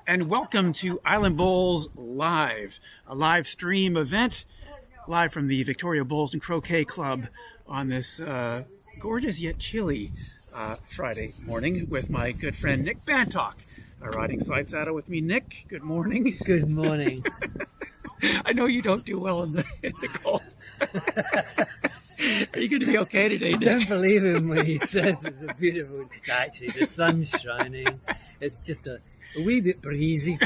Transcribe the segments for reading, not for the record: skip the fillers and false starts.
and welcome to Island Bowls Live, a live stream event live from the Victoria Bowls and Croquet Club on this gorgeous yet chilly Friday morning with my good friend Nick Bantock, riding side saddle with me. Nick, good morning. Good morning. I know you don't do well in the cold. Are you going to be okay today, Nick? Don't believe him when he says it's a beautiful... Actually, the sun's shining. It's just a wee bit breezy.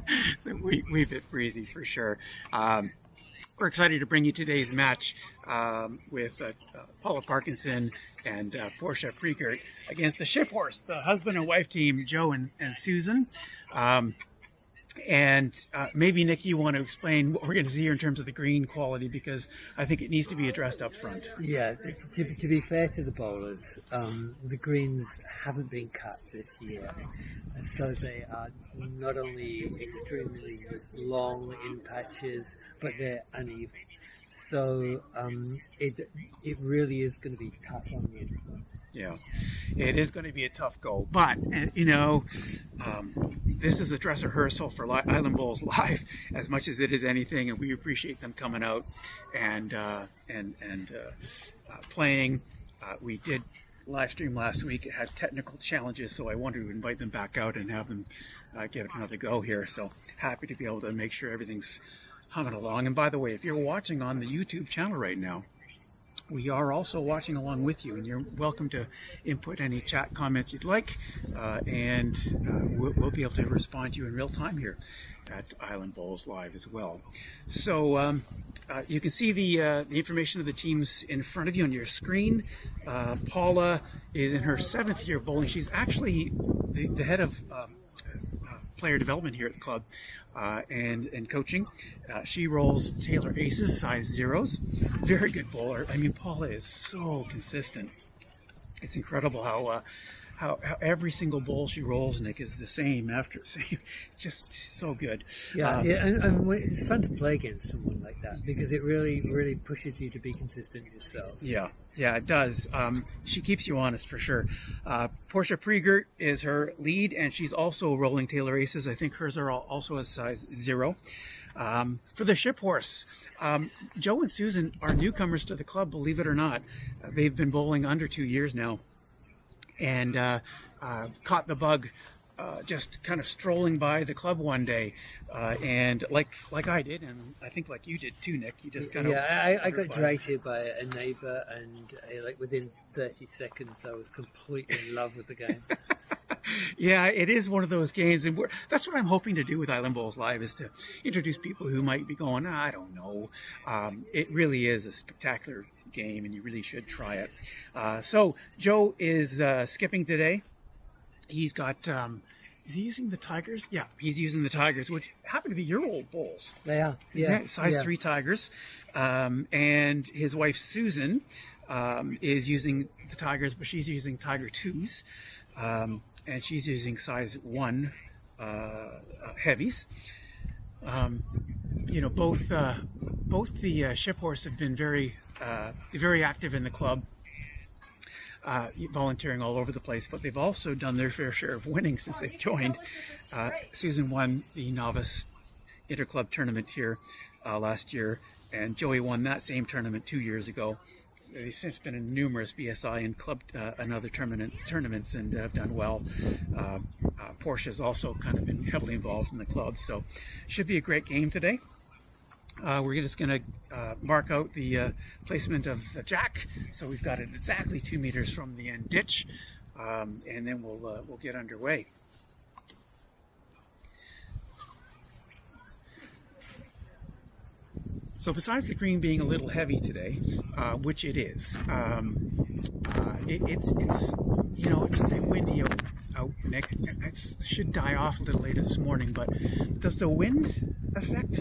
It's a wee bit breezy for sure. We're excited to bring you today's match with Paula Parkinson and Portia Pregert against the Ship Horse, the husband and wife team, Joe and Susan. And maybe, Nick, you want to explain what we're going to see here in terms of the green quality, because I think it needs to be addressed up front. Yeah, to be fair to the bowlers, the greens haven't been cut this year. So they are not only extremely long in patches, but they're uneven. So it really is going to be tough on them. Yeah, it is going to be a tough go. But, this is a dress rehearsal for Island Bowls Live as much as it is anything, and we appreciate them coming out and playing. We did live stream last week. It had technical challenges, so I wanted to invite them back out and have them give it another go here. So happy to be able to make sure everything's humming along. And by the way, if you're watching on the YouTube channel right now, we are also watching along with you, and you're welcome to input any chat comments you'd like, and we'll be able to respond to you in real time here at Island Bowls Live as well. So you can see the information of the teams in front of you on your screen. Paula is in her 7th year of bowling. She's actually the head of player development here at the club and coaching. She rolls Taylor Aces, size zeros. Very good bowler. I mean, Paula is so consistent. It's incredible how every single bowl she rolls, Nick, is the same after same. It's just so good. Yeah, and it's fun to play against someone like that because it really pushes you to be consistent yourself. Yeah, it does. She keeps you honest for sure. Portia Pregert is her lead, and she's also rolling Taylor Aces. I think hers are also a size 0. For the Ship Horse, Joe and Susan are newcomers to the club, believe it or not. They've been bowling under 2 years now, and caught the bug just kind of strolling by the club one day, and like I did, and I think like you did too, Nick. You just kind of I got dragged here by a neighbour, and like within 30 seconds I was completely in love with the game. Yeah, it is one of those games, and that's what I'm hoping to do with Island Bowls Live, is to introduce people who might be going, I don't know. It really is a spectacular game, and you really should try it. So Joe is skipping today. He's got, is he using the Tigers? Yeah, he's using the Tigers, which happen to be your old bowls. They are, yeah. Size 3 Tigers. And his wife, Susan, is using the Tigers, but she's using Tiger 2s. And she's using size 1 heavies. Both the Ship Horse have been very active in the club, volunteering all over the place, but they've also done their fair share of winning since they've joined. Susan won the novice interclub tournament here last year, and Joey won that same tournament 2 years ago. They've since been in numerous BSI and club and other tournaments and have done well. Portia's also kind of been heavily involved in the club, so should be a great game today. We're just going to mark out the placement of the jack, so we've got it exactly 2 meters from the end ditch, and then we'll get underway. So besides the green being a little heavy today, which it is, it's a bit windy out, Nick. It should die off a little later this morning, but does the wind affect?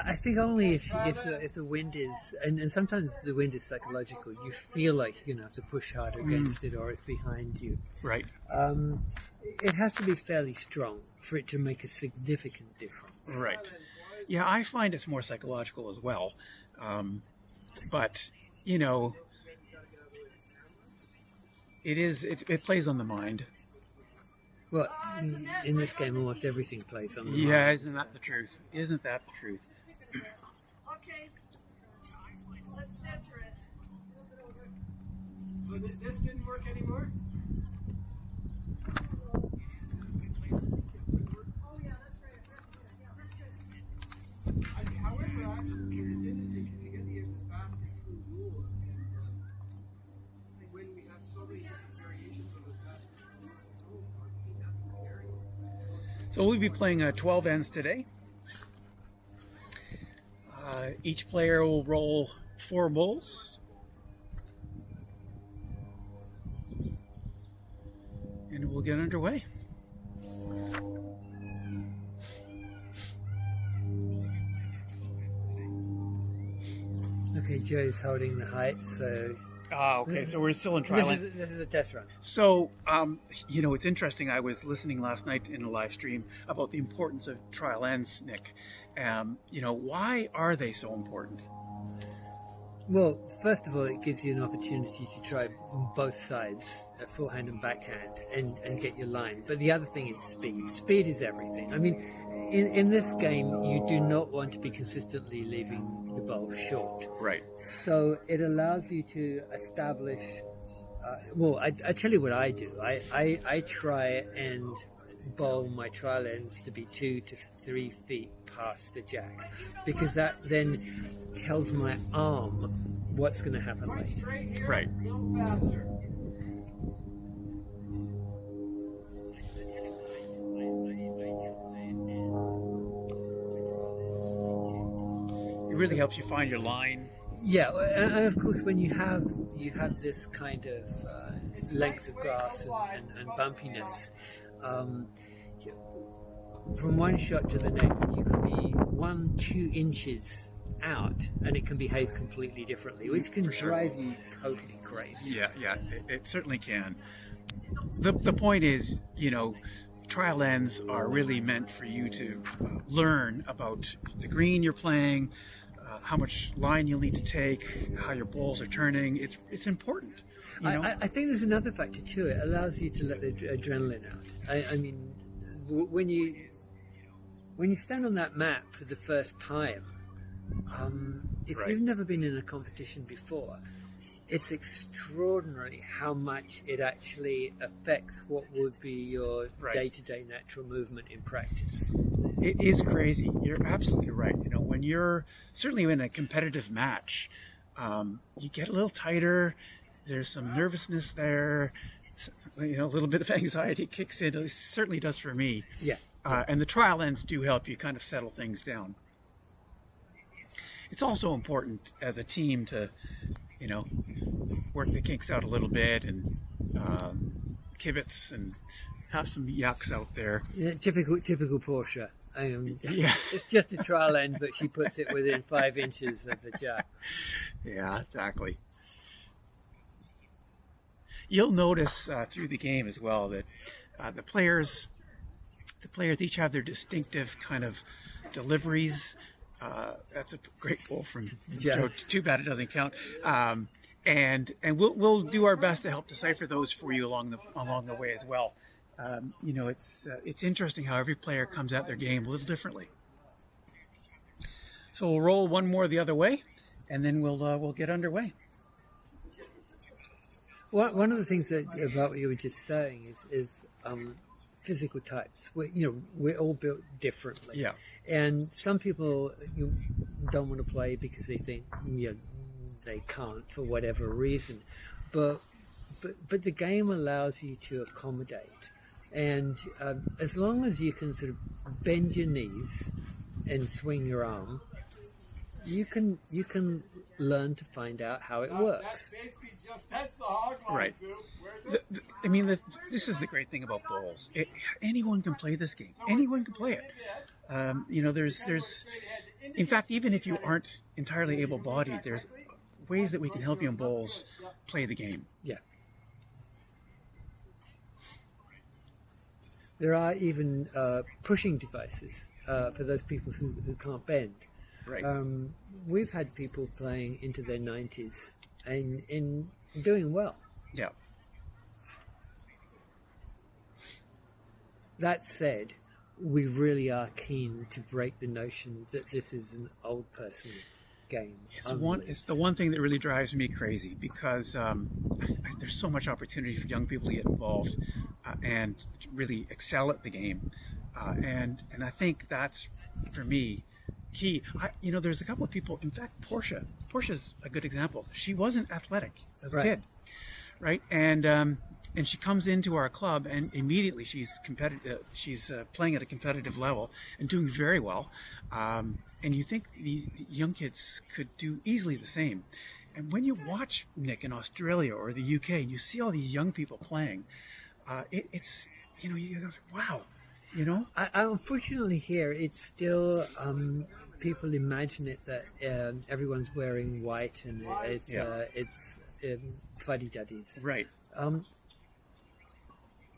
I think only if the wind is, and sometimes the wind is psychological. You feel like you're going to have to push harder against it, or it's behind you. Right. It has to be fairly strong for it to make a significant difference. Right. Yeah, I find it's more psychological as well. But, it plays on the mind. Well, in this game, almost everything plays on the Yeah, mind. isn't that the truth? Isn't that the truth? Okay, let's center it. So this didn't work anymore? Oh yeah, that's right. Yeah, that's good. However, actually, it's interesting because you get the basket through rules, and when we have so many different variations of those baskets, So we'll be playing 12 ends today. Each player will roll 4 bowls. And we'll get underway. Okay, Joe's holding the height, so Okay, so we're still in trial ends. this is a test run. So, it's interesting. I was listening last night in a live stream about the importance of trial ends, Nick. Why are they so important? Well, first of all, it gives you an opportunity to try both sides, forehand and backhand, and get your line. But the other thing is speed. Speed is everything. I mean, in this game, you do not want to be consistently leaving the bowl short. Right. So it allows you to establish. I tell you what I do. I try and bowl my trial ends to be 2 to 3 feet past the jack, because that then tells my arm what's going to happen later. straight here, Right. a little faster. It really helps you find your line. Yeah, and of course, when you have this kind of length of grass and bumpiness, from one shot to the next, you can be 1-2 inches out, and it can behave completely differently, which can For sure. drive you totally crazy. Yeah, it certainly can. The point is, trial ends are really meant for you to learn about the green you're playing, how much line you'll need to take, how your balls are turning. It's important. I think there's another factor too. It allows you to let the adrenaline out. I mean, when you stand on that mat for the first time, if Right. you've never been in a competition before, it's extraordinary how much it actually affects what would be your Right. day-to-day natural movement in practice. It is crazy. You're absolutely right. When you're certainly in a competitive match, you get a little tighter. There's some nervousness there. A little bit of anxiety kicks in. It certainly does for me. Yeah. And the trial ends do help you kind of settle things down. It's also important as a team to, work the kinks out a little bit and kibitz and have some yucks out there. Yeah, typical Portia. Yeah. It's just a trial end, but she puts it within 5 inches of the jack. Yeah, exactly. You'll notice through the game as well that the players each have their distinctive kind of deliveries. That's a great goal from Joe. Too bad it doesn't count. And we'll do our best to help decipher those for you along the way as well. It's interesting how every player comes at their game a little differently. So we'll roll one more the other way, and then we'll get underway. One of the things about what you were just saying is physical types. We're all built differently. Yeah. And some people don't want to play because they think they can't for whatever reason. But the game allows you to accommodate. And as long as you can sort of bend your knees and swing your arm, you can learn to find out how it works. That's basically that's the hog line, Right. Sue. Where's it? This is the great thing about bowls. Anyone can play this game. Anyone can play it. There's, in fact, even if you aren't entirely able-bodied, there's ways that we can help you in bowls play the game. Yeah. There are even pushing devices for those people who can't bend. Right. We've had people playing into their 90s and doing well. Yeah. That said, we really are keen to break the notion that this is an old person game. It's the one thing that really drives me crazy because there's so much opportunity for young people to get involved and to really excel at the game, and I think that's for me key. There's a couple of people. In fact, Portia's a good example. She wasn't athletic as a kid, right? And she comes into our club, and immediately she's competitive. She's playing at a competitive level and doing very well. And you think these young kids could do easily the same. And when you watch, Nick, in Australia or the UK, and you see all these young people playing, it's you go, wow, I unfortunately here it's still people imagine it that everyone's wearing white and it's fuddy-duddies. Right.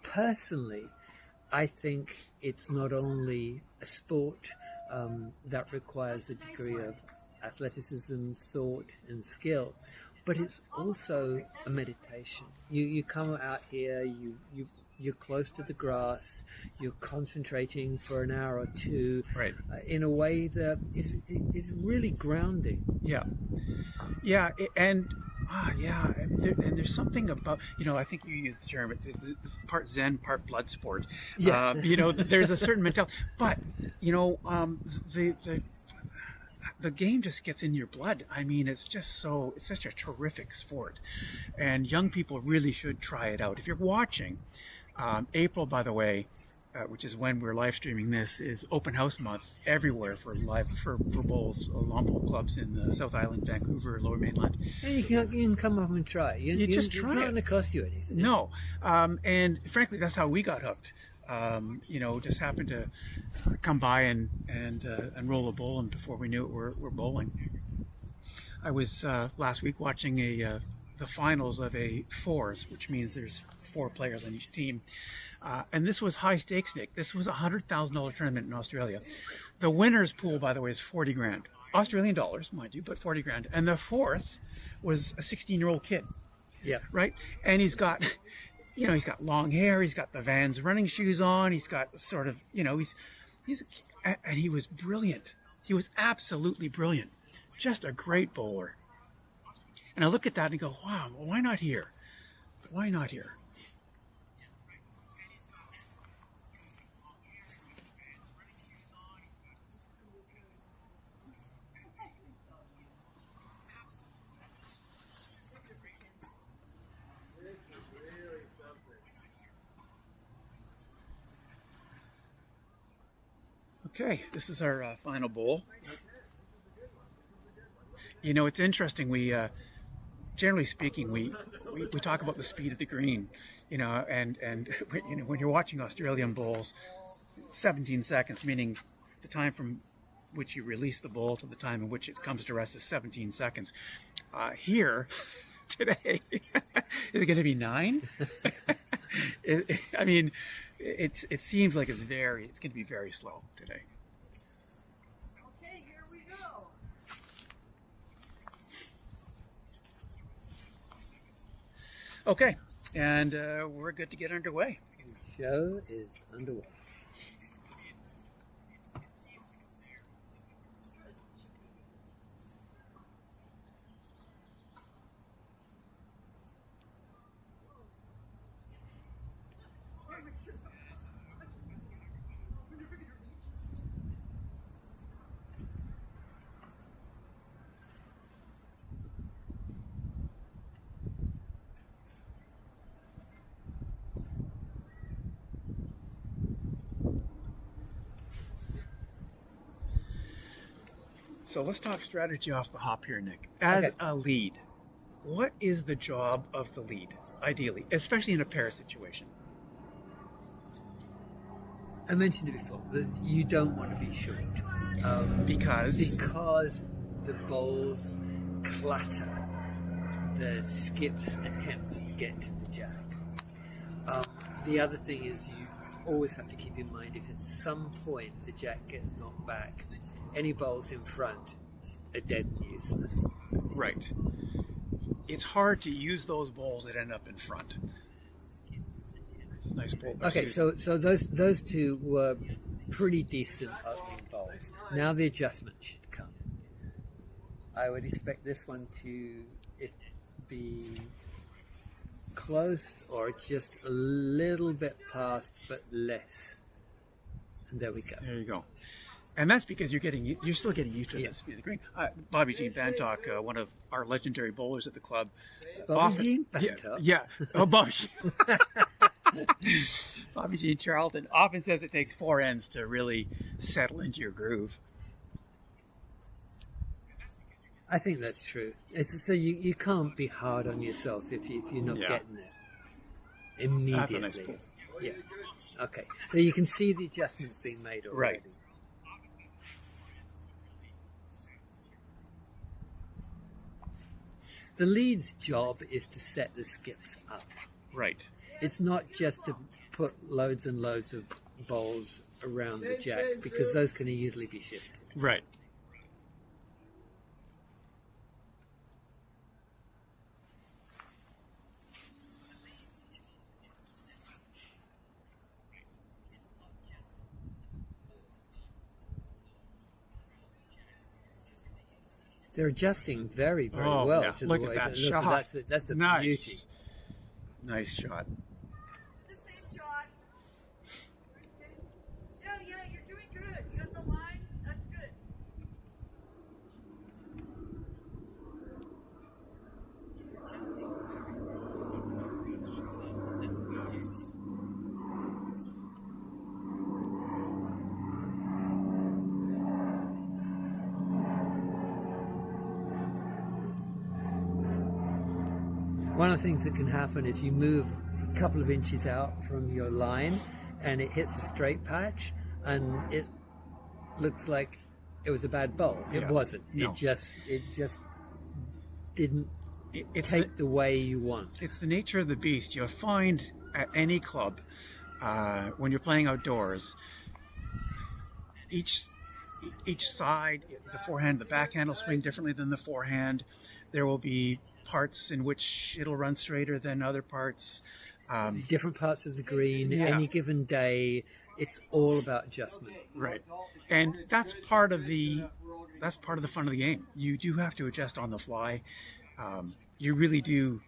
Personally, I think it's not only a sport that requires a degree of athleticism, thought, and skill, but it's also a meditation. You come out here, you're close to the grass, you're concentrating for an hour or two, Right. In a way that is really grounding. Yeah. And there's something about, I think you used the term, it's part Zen, part blood sport. Yeah. There's a certain mentality, but, the game just gets in your blood. I mean, it's such a terrific sport, and young people really should try it out. If you're watching, April, by the way, which is when we're live streaming this, is open house month everywhere for bowls, lawn bowl clubs in the South Island, Vancouver, Lower Mainland. And you can come up and try. You just try it. It's not going to cost you anything. No, and frankly, that's how we got hooked. Just happened to come by and roll a bowl, and before we knew it, we're bowling. I was last week watching the finals of a fours, which means there's 4 players on each team. And this was high stakes, Nick. This was a $100,000 tournament in Australia. The winner's pool, by the way, is 40 grand. Australian dollars, mind you, but 40 grand. And the fourth was a 16-year-old kid. Yeah. Right? And he's got long hair. He's got the Vans running shoes on. He's got sort of, and he was brilliant. He was absolutely brilliant. Just a great bowler. And I look at that and go, wow, well, why not here? Why not here? Okay, this is our final bowl. It's interesting. We, generally speaking, we talk about the speed of the green, and when you're watching Australian bowls, 17 seconds, meaning the time from which you release the bowl to the time in which it comes to rest is 17 seconds. Here, today, is it going to be 9? It seems like it's going to be very slow today. Okay, here we go. Okay, and we're good to get underway. The show is underway. So let's talk strategy off the hop here, Nick. As a lead, what is the job of the lead, ideally, especially in a pair situation? I mentioned it before that you don't want to be short Because the bowls clatter the skip's attempts to get to the jack. The other thing is you always have to keep in mind if at some point the jack gets knocked back, any bowls in front are dead and useless. Right. It's hard to use those bowls that end up in front. It's a nice bowl. by Okay, Susan. so those two were pretty decent opening bowls. Now the adjustment should come. I would expect this one to be close or just a little bit past, but less. And there we go. There you go. And that's because you're still getting used to the speed of the green. Bobby Jean Bantock, one of our legendary bowlers at the club. Bobby Jean Bantock? Yeah. Oh, Bobby. Bobby Jean Charlton often says it takes 4 ends to really settle into your groove. I think that's true. So you can't be hard on yourself if you're not getting there immediately. That's a nice pull. Yeah. Okay. So you can see the adjustments being made already. Right. The lead's job is to set the skips up. Right. It's not just to put loads and loads of bowls around the jack, because those can easily be shifted. Right. They're adjusting very, very Oh, well. yeah. To Look the at way that look, shot. That's a Nice. beauty. Nice shot. The same shot. Yeah, you're doing good. You got the line. That's good. One of the things that can happen is you move a couple of inches out from your line and it hits a straight patch and it looks like it was a bad bowl. It Yeah. wasn't. No. It just didn't It's take the way you want. It's the nature of the beast. You'll find at any club, when you're playing outdoors, each side, the forehand, the backhand will swing differently than the forehand. There will be parts in which it'll run straighter than other parts. Different parts of the green, Yeah. any given day, it's all about adjustment. Right, and that's part of the fun of the game. You do have to adjust on the fly. You really do.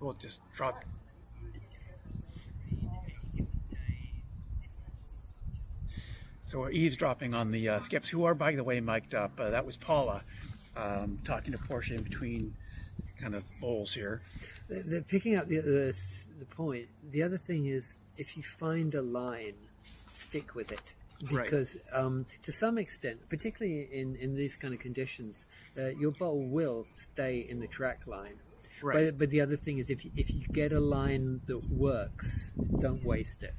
We'll just drop. So we're eavesdropping on the skips, who are, by the way, mic'd up. That was Paula talking to Portia in between kind of bowls here. They're picking up the point. The other thing is, if you find a line, stick with it. Because to some extent, particularly in these kind of conditions, your bowl will stay in the track line. Right. But the other thing is, if you get a line that works, don't waste it.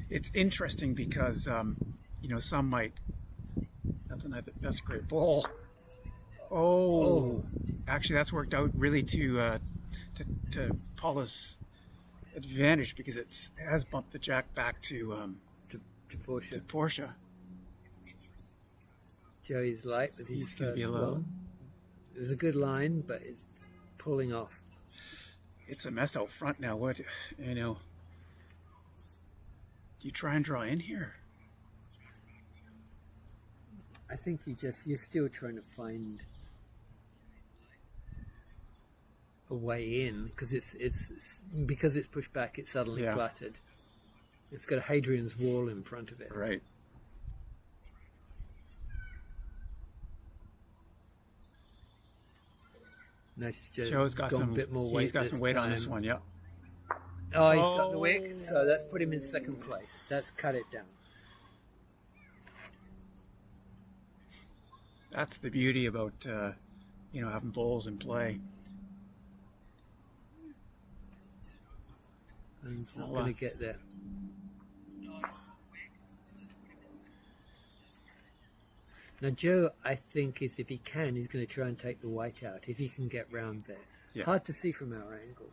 It's interesting because some might. That's a great bowl. Oh, actually, that's worked out really to Paula's advantage because it has bumped the jack back to Portia. to Portia. Joey's light with his He's gonna first be a little. one. It was a good line, but it's pulling off. It's a mess out front now. What do you try and draw in here? I think you're still trying to find a way in because it's pushed back. It's suddenly flattered. It's got a Hadrian's wall in front of it. Right. Notice Joe's got gone some. a bit more weight. He's got some weight on this time. one. Yeah. Oh, he's got the wick, so that's put him in second place. That's cut it down. That's the beauty about having bowls in play. And it's not going to get there. Now, Joe, I think, is if he can, he's going to try and take the white out, if he can get round there. Yeah. Hard to see from our angle.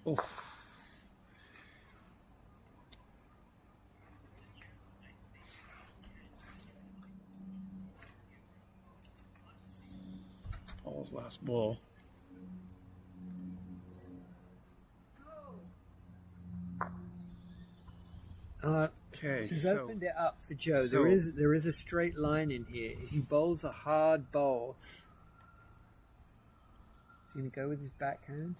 Oh. Paul's last bowl. Okay, She's so opened it up for Joe. so- There is a straight line in here. He bowls a hard bowl. Is he going to go with his backhand?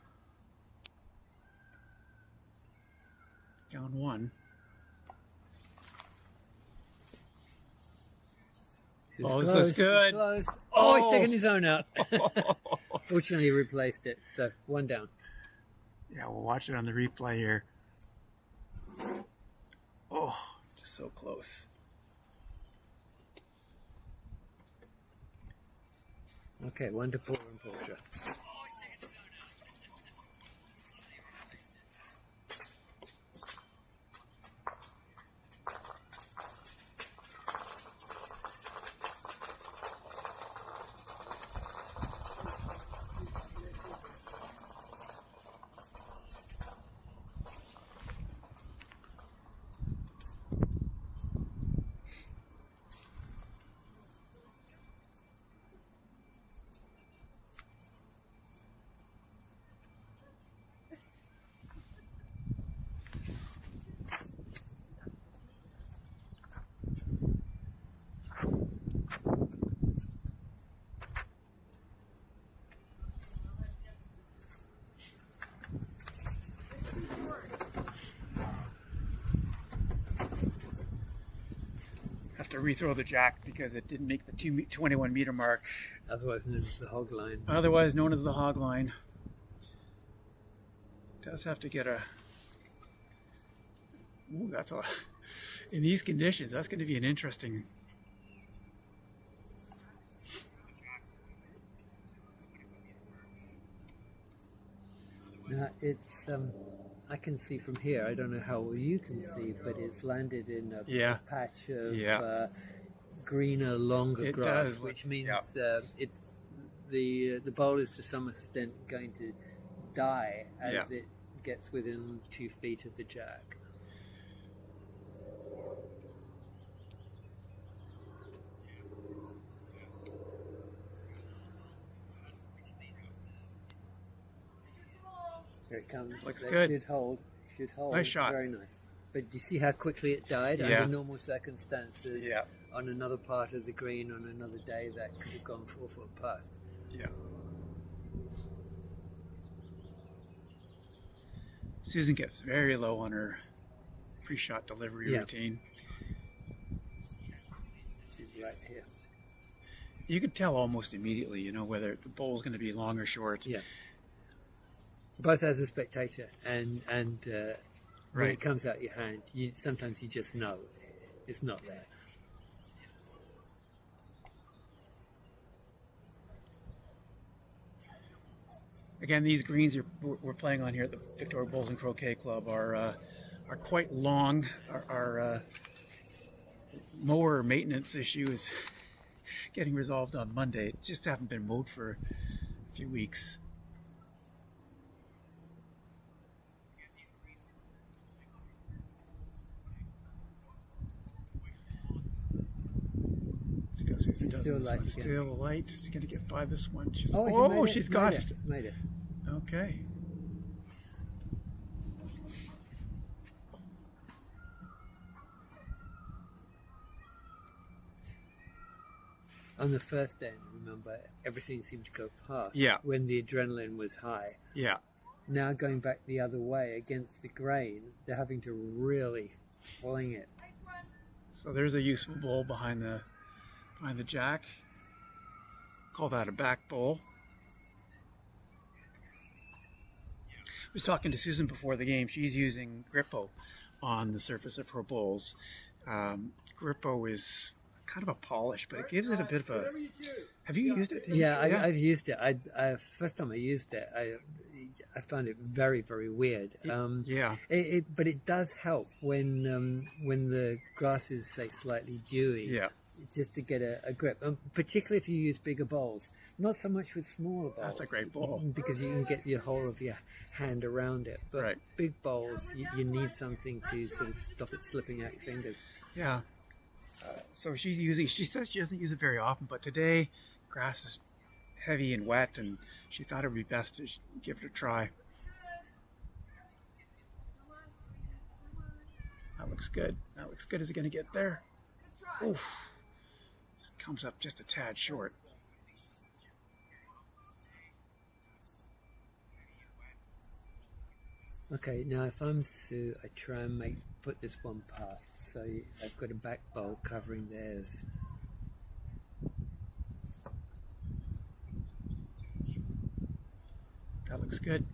down one. She's Oh, this close, is good. it's close. Oh, he's Oh. taken his own out. Fortunately, he replaced it. So, one down. Yeah, we'll watch it on the replay here. Oh, just so close. Okay, one to Paul and Portia. Have to rethrow the jack because it didn't make the 21 meter mark, Otherwise known as the hog line. otherwise known as the hog line. Does have to get a. Ooh, that's a. In these conditions, that's going to be an interesting. Now, it's, I can see from here, I don't know how well you can see, but it's landed in a Yeah. patch of Yeah. greener, longer It grass, does. which means Yeah. it's the bowl is to some extent going to die as Yeah. it gets within 2 feet of the jack. Here it comes. Looks That good. Should hold. Should hold. Nice shot. Very nice. But do you see how quickly it died? Yeah. Under normal circumstances, Yeah. on another part of the green, on another day, that could have gone 4 foot past. Yeah. Susan gets very low on her pre-shot delivery Yeah. routine. She's right here. You can tell almost immediately, you know, whether the bowl's going to be long or short. Yeah. Both as a spectator and when Right. it comes out your hand, sometimes you just know it's not there. Again, these greens we're playing on here at the Victoria Bowls and Croquet Club are quite long. Our mower maintenance issue is getting resolved on Monday. It just haven't been mowed for a few weeks. See how Susan does Still this light one. again. Still light. She's going to get by this one. She's, Oh, oh, she's got it. Made it. Okay. On the first end, remember, everything seemed to go past Yeah. when the adrenaline was high. Yeah. Now going back the other way against the grain, they're having to really fling it. So there's a useful bowl behind the jack. Call that a back bowl. I was talking to Susan before the game. She's using Grippo on the surface of her bowls. Grippo is kind of a polish, but it gives it a bit of a. Have you used it? Yeah, I've used it. First time I used it, I found it very, very weird. Yeah. But it does help when the grass is, say, slightly dewy. Yeah. Just to get a grip, particularly if you use bigger bowls. Not so much with smaller bowls. That's a great bowl. Because you can get your whole of your hand around it. But Right. big bowls, you need something to sort of stop it slipping out your fingers. Yeah. So she says she doesn't use it very often, but today grass is heavy and wet, and she thought it would be best to give it a try. That looks good. That looks good. Is it going to get there? Oof. Just comes up just a tad short. Okay, now if I'm Sue, I try and put this one past. So I've got a back bowl covering theirs. That looks good.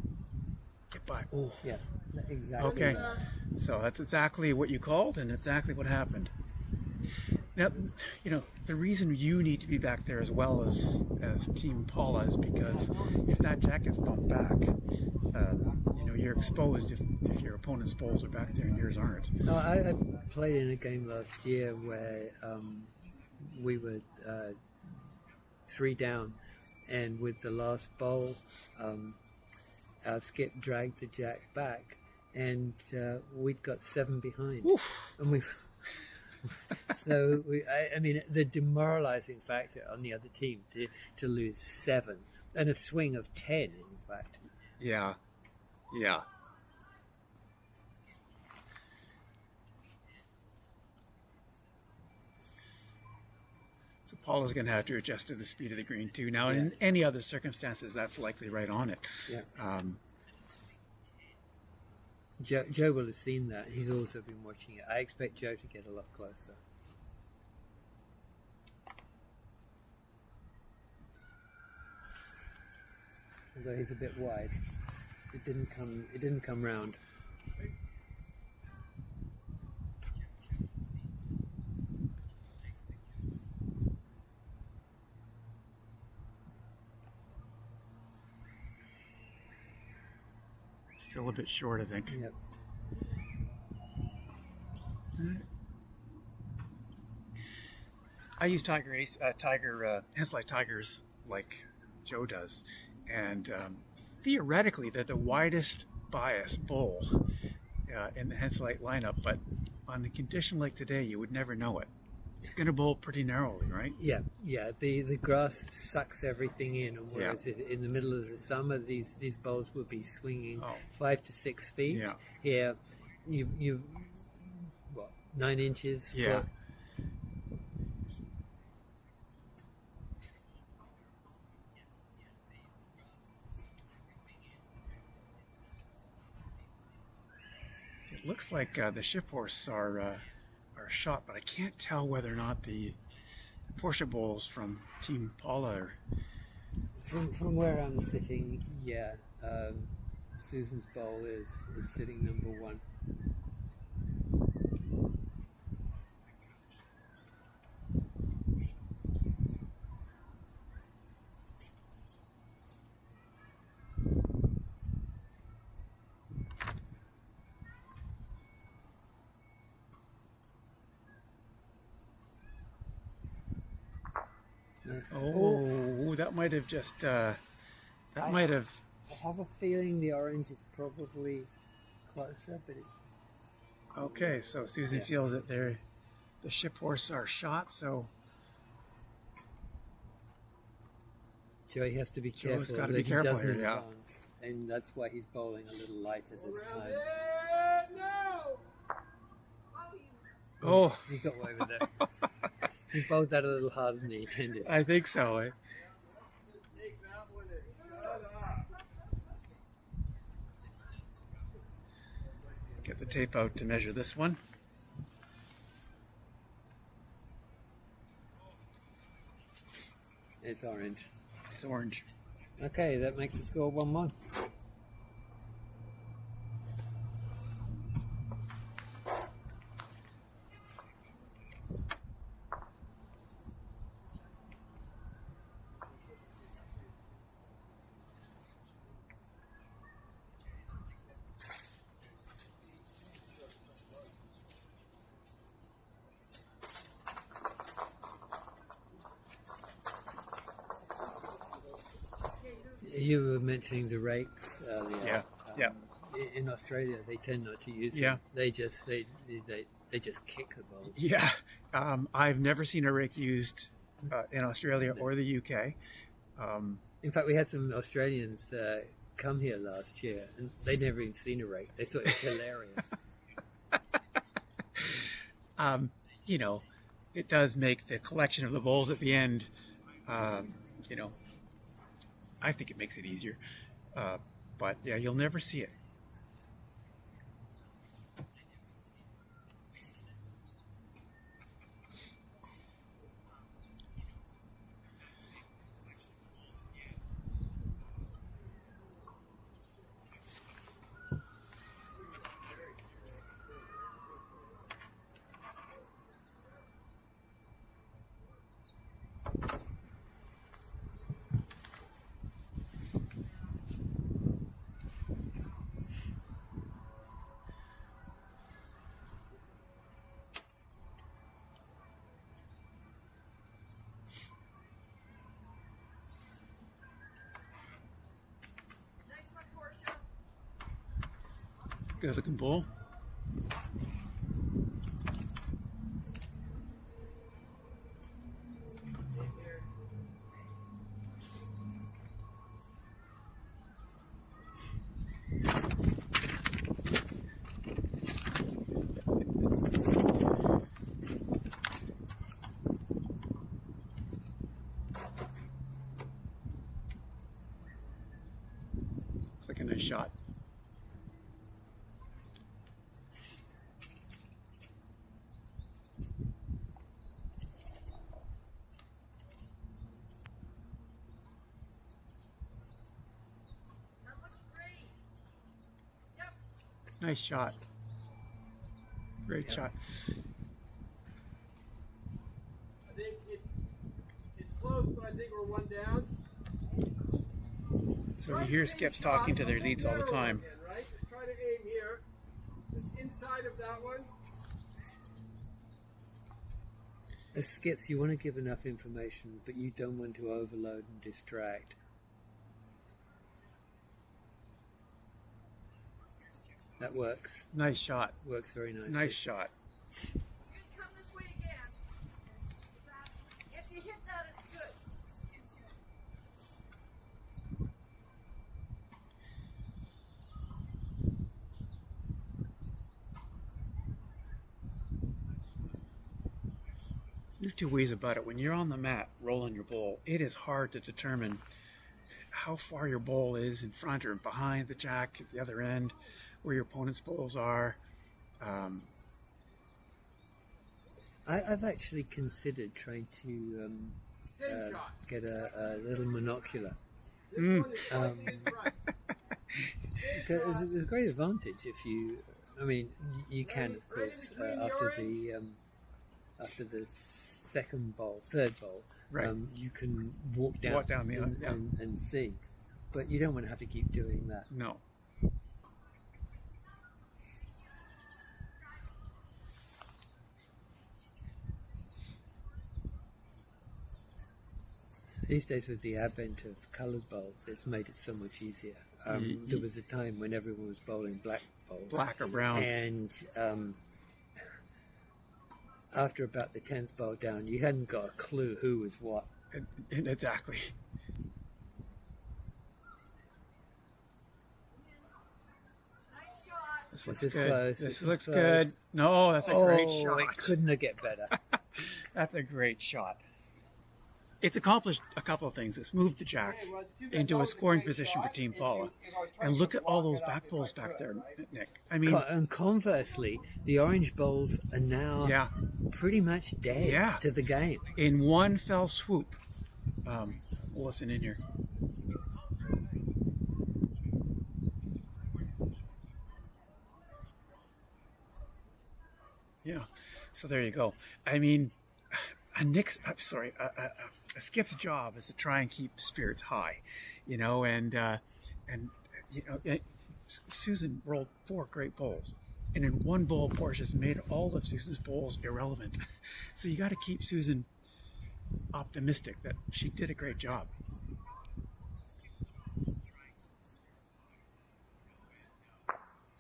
Get by. Oh. Yeah, exactly. Okay. So that's exactly what you called and exactly what happened. Now, you know, the reason you need to be back there as well as Team Paula is because if that jack gets bumped back, you know, you're exposed if your opponent's bowls are back there and yours aren't. No, I played in a game last year where we were 3 down, and with the last bowl, our skip dragged the jack back, and we'd got 7 behind. Oof. And we. So I mean, the demoralising factor on the other team to lose 7 and a swing of 10, in fact. Yeah. Yeah. So Paula's going to have to adjust to the speed of the green too. Now, in any other circumstances, that's likely right on it. Yeah. Joe will have seen that. He's also been watching it. I expect Joe to get a lot closer. Although he's a bit wide. It didn't come round. Still a bit short, I think. Yep. I use Henselite Tigers like Joe does, and theoretically they're the widest bias bowl in the Henselite lineup, but on a condition like today, you would never know it. It's going to bowl pretty narrowly, right? Yeah. The grass sucks everything in, and whereas in the middle of the summer, these bowls would be swinging 5 to 6 feet. Yeah. Here, you what, 9 inches? Yeah. Foot. It looks like the ship horse are shot, but I can't tell whether or not the Porsche bowls from Team Paula are... From where I'm sitting, yeah, Susan's bowl is sitting number 1. Oh, that might have just... might have... I have a feeling the orange is probably closer, but it's... Okay, so Susan feels that the ship horse are shot, so... Joey has to be careful. Joe's got to that be he careful doesn't here, yeah. advance, and that's why he's bowling a little lighter this time. No! Oh, He got away with it. He bowled that a little harder than he intended. I think so. Take that one and shut up. Get the tape out to measure this one. It's orange. It's orange. Okay, that makes the score 1-1. You were mentioning the rakes earlier. Yeah. In Australia, they tend not to use Yeah. them. They just kick the ball. Yeah. I've never seen a rake used in Australia or the UK. In fact, we had some Australians come here last year, and they'd never even seen a rake. They thought it was hilarious. You know, it does make the collection of the bowls at the end, you know, I think it makes it easier. But yeah, you'll never see it. Nice one, Portia. Good looking bowl. Looks like a nice shot. That looks great. Yep. Nice shot. Great shot. I think it's close, but I think we're one down. So you hear skips talking to their leads all the time. Again, right? Just try to aim here. Just inside of that one. As skips, you want to give enough information, but you don't want to overload and distract. That works. Nice shot. Works very nicely. Nice shot. You can come this way again. If you hit that, it's good. There's two ways about it. When you're on the mat rolling your bowl, it is hard to determine how far your bowl is in front or behind the jack at the other end, where your opponent's bowls are. I've actually considered trying to Same shot. get a little monocular. This one is slightly in front. There's a great advantage if you, I mean, you can of course after the second bowl, third bowl, Right. You can walk down, Walk down the and see, but you don't want to have to keep doing that. No. These days, with the advent of coloured bowls, it's made it so much easier. There was a time when everyone was bowling black bowls, Black or brown. and after about the 10th bowl down, you hadn't got a clue who was what. Exactly. Nice shot. This looks is good. close. This This is looks close. good. No, that's a great Oh, shot. it couldn't have get better. That's a great shot. It's accomplished a couple of things. It's moved the jack into a scoring position for Team Paula. And look at all those back bowls back there, Nick. I mean, And conversely, the orange bowls are now yeah, pretty much dead Yeah. to the game. in one fell swoop. Listen in here. Yeah, so there you go. I mean, a skip's job is to try and keep spirits high, you know, and you know, Susan rolled 4 great bowls, and in one bowl, Portia's made all of Susan's bowls irrelevant. So you got to keep Susan optimistic that she did a great job.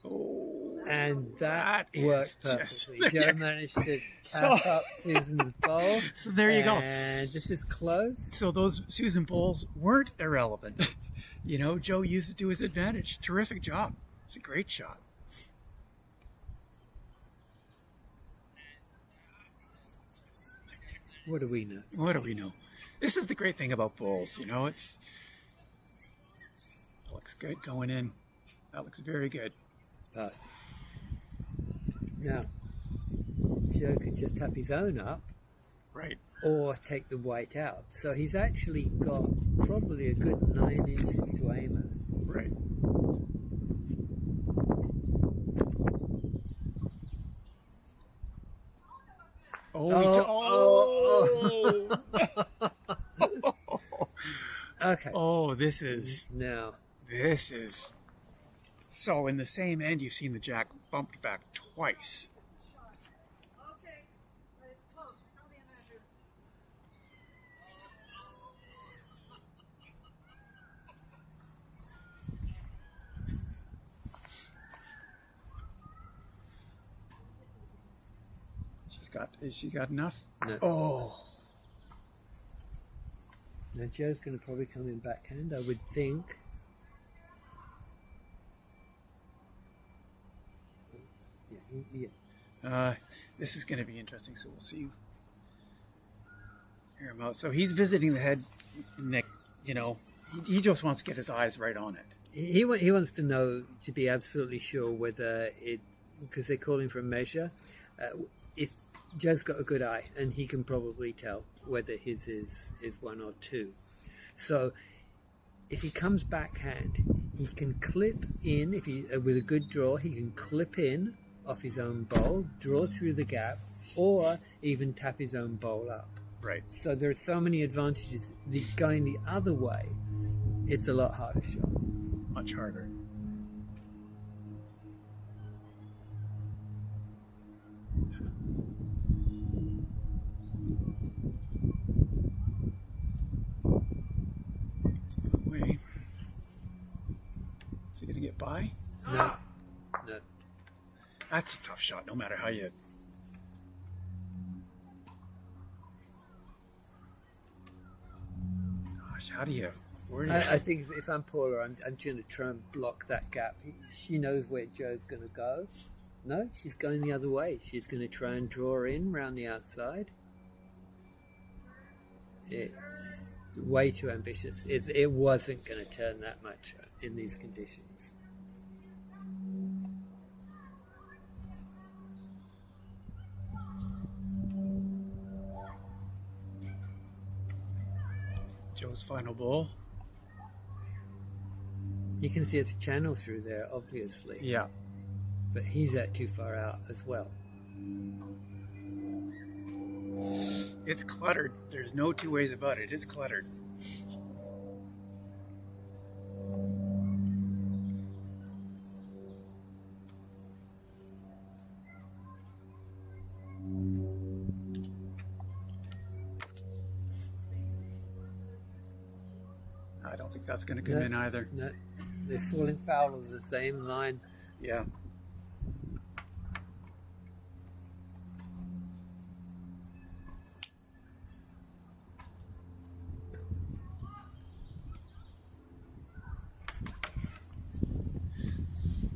Oh, And that That worked is just- perfectly. Joe managed to So- tap up Susan's bowl. So there you go. And this is close. So those Susan bowls weren't irrelevant. You know, Joe used it to his advantage. Terrific job. It's a great shot. What do we know? What do we know? This is the great thing about bowls, you know, it looks good going in. That looks very good. Passed. Now, Joe could just tap his own up Right. or take the white out. So he's actually got probably a good 9 inches to aim at. Right. Okay. Oh, this is Now, so in the same end you've seen the jack bumped back twice. Okay, but it's close. How do you measure? Has she got enough? No. Oh, now Joe's going to probably come in backhand, I would think. Yeah. this is going to be interesting. So we'll see. Hear him out. So he's visiting the head, Nick. You know, he just wants to get his eyes right on it. He wants to know, to be absolutely sure whether it, because they're calling for a measure, if Joe's got a good eye, and he can probably tell whether his is 1 or 2. So if he comes backhand, he can clip in, if he with a good draw, he can clip in off his own bowl, draw through the gap, or even tap his own bowl up. Right. So there are so many advantages. Going the other way, it's a lot harder shot. Much harder. Way. Is he going to get by? No. No. That's a tough shot, no matter how you. Gosh, how do you? Where do you? I think if I'm Paula, I'm going to try and block that gap. She knows where Joe's going to go. No, she's going the other way. She's going to try and draw in round the outside. It's way too ambitious. It wasn't going to turn that much in these conditions. Joe's final ball. You can see it's a channel through there, obviously. Yeah. But he's out too far out as well. It's cluttered. There's no two ways about it. It's cluttered. I don't think that's going to come in either. No, they're falling foul of the same line. Yeah.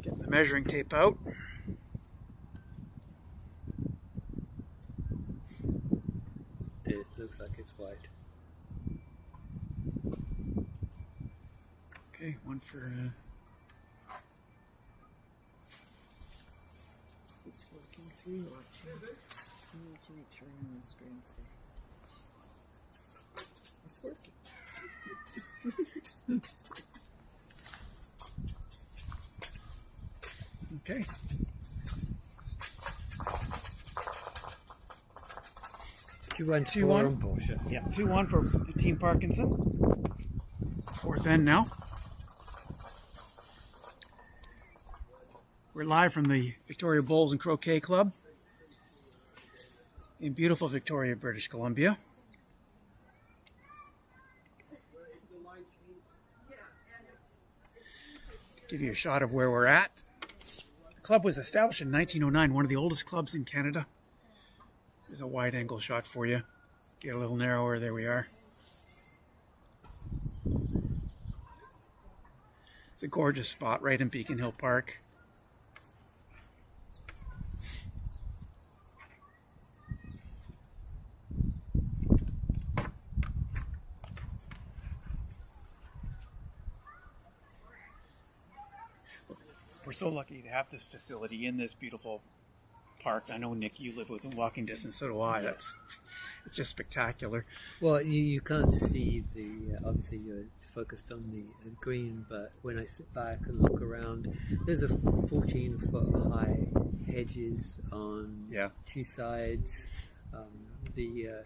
Getting the measuring tape out. It looks like it's white. Okay, one for. It's working through your watching. You need to make sure you're on the screen safe. It's working. Okay. Two one 2-1. on Porsche. Yeah, 2-1 for Team Parkinson. Fourth end now. We're live from the Victoria Bowls and Croquet Club in beautiful Victoria, British Columbia. Give you a shot of where we're at. The club was established in 1909, one of the oldest clubs in Canada. There's a wide angle shot for you. Get a little narrower, there we are. It's a gorgeous spot right in Beacon Hill Park. We're so lucky to have this facility in this beautiful park. I know, Nick, you live within walking distance, so do I. It's just spectacular. Well, you can't see obviously you're focused on the green, but when I sit back and look around, there's a 14-foot high hedges on two sides. The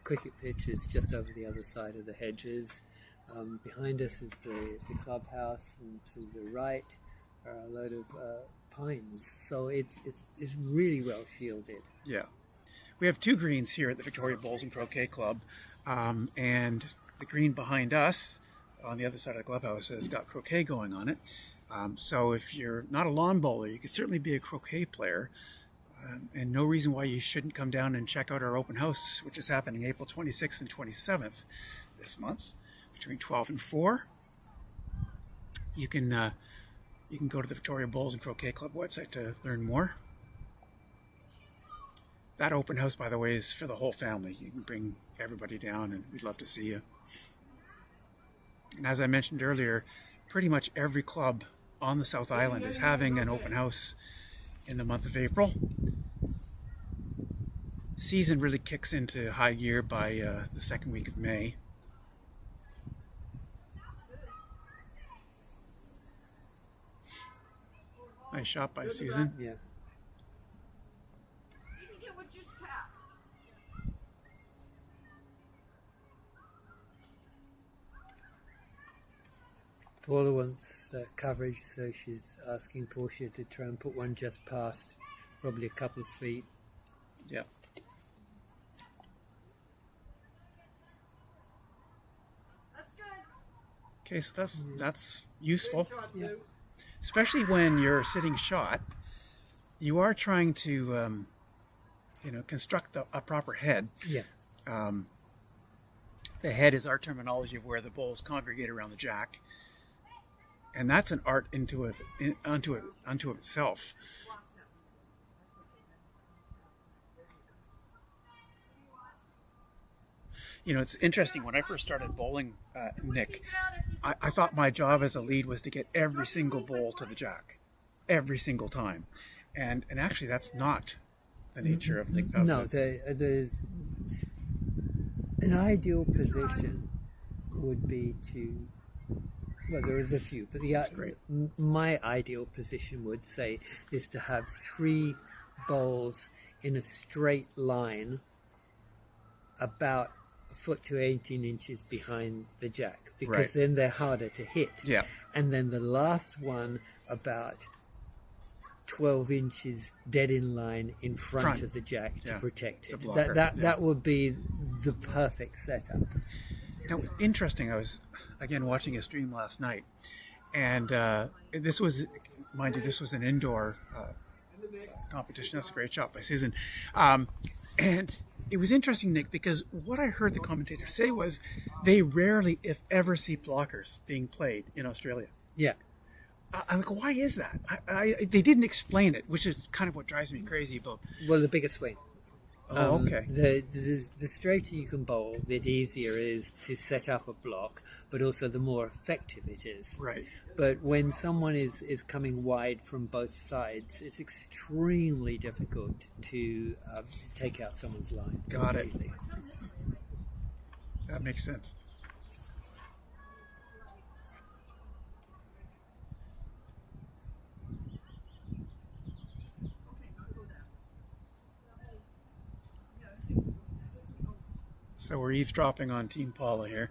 cricket pitch is just over the other side of the hedges. Behind us is the clubhouse, and to the right are a load of pines. So it's really well shielded. Yeah. We have two greens here at the Victoria Bowls and Croquet Club, and the green behind us on the other side of the clubhouse has got croquet going on it. So if you're not a lawn bowler, you could certainly be a croquet player, and no reason why you shouldn't come down and check out our open house, which is happening April 26th and 27th this month between 12 and 4. You can go to the Victoria Bowls and Croquet Club website to learn more. That open house, by the way, is for the whole family. You can bring everybody down, and we'd love to see you. And as I mentioned earlier, pretty much every club on the South Island is having an open house in the month of April. Season really kicks into high gear by the second week of May. Nice shot by Susan. Yeah. You can get what just passed. Paula wants coverage, so she's asking Portia to try and put one just past, probably a couple of feet. Yeah. That's good. Okay, so that's useful. Shot two. Especially when you're sitting shot, you are trying to, construct a proper head. Yeah. The head is our terminology of where the bowls congregate around the jack, and that's an art unto itself. It's interesting. When I first started bowling, Nick, I thought my job as a lead was to get every single bowl to the jack, every single time, and actually that's not the nature of the. There's an ideal position would be to. Well, there is a few, but my ideal position would say is to have 3 bowls in a straight line, about a foot to 18 inches behind the jack, because then they're harder to hit. Yeah. And then the last one about 12 inches dead in line in front of the jack to protect it. That would be the perfect setup. Now, it was interesting. I was, again, watching a stream last night, and this was, mind you, this was an indoor competition. That's a great shot by Susan. And it was interesting, Nick, because what I heard the commentators say was they rarely, if ever, see blockers being played in Australia. Yeah. I'm like, why is that? They didn't explain it, which is kind of what drives me crazy about. Well, the bigger swing. Okay. The straighter you can bowl, the easier it is to set up a block, but also the more effective it is. Right. But when someone is coming wide from both sides, it's extremely difficult to take out someone's line. Got it. That makes sense. So we're eavesdropping on Team Paula here.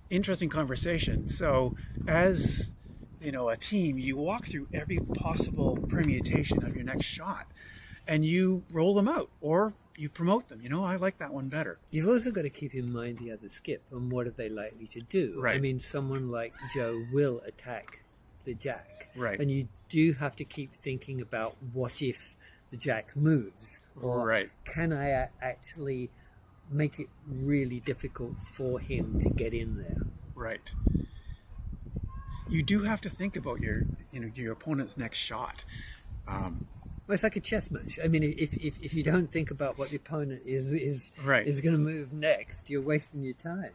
Interesting conversation. So as a team, you walk through every possible permutation of your next shot and you roll them out, or you promote them. You know, I like that one better. You've also got to keep in mind the other skip and what are they likely to do. Right. I mean, someone like Joe will attack the jack. Right. And you do have to keep thinking about what if the jack moves? Or Right. can I actually make it really difficult for him to get in there? Right. You do have to think about your opponent's next shot. Well, it's like a chess match. I mean, if you don't think about what the opponent is Right. going to move next, you're wasting your time.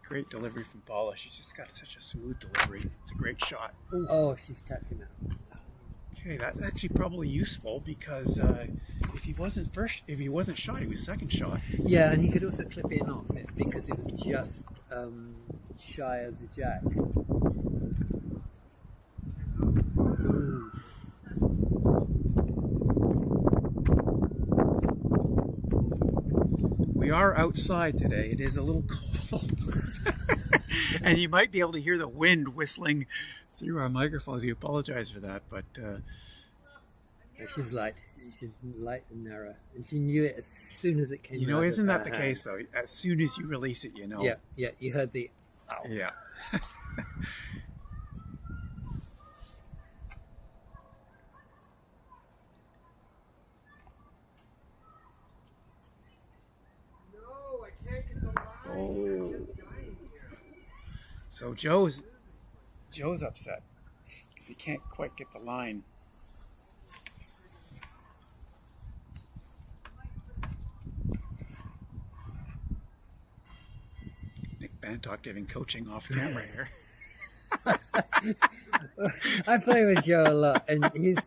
Great delivery from Paula. She's just got such a smooth delivery. It's a great shot. Ooh. Oh, she's tapped him out. Okay, that's actually probably useful because if he wasn't shot, he was second shot. Yeah, and he could also clip in off it because it was just shy of the jack. Ooh. We are outside today. It is a little cold. And you might be able to hear the wind whistling through our microphones. We apologize for that, but She's light and narrow, and she knew it as soon as it came. you know, out isn't of that her the hand. case though? As soon as you release it, you know. Yeah, you heard the. Ow. Yeah. No, I can't get the line. Oh. I'm just dying here. So Joe's upset because he can't quite get the line. Nick Bantock giving coaching off camera here. I play with Joe a lot, and he's.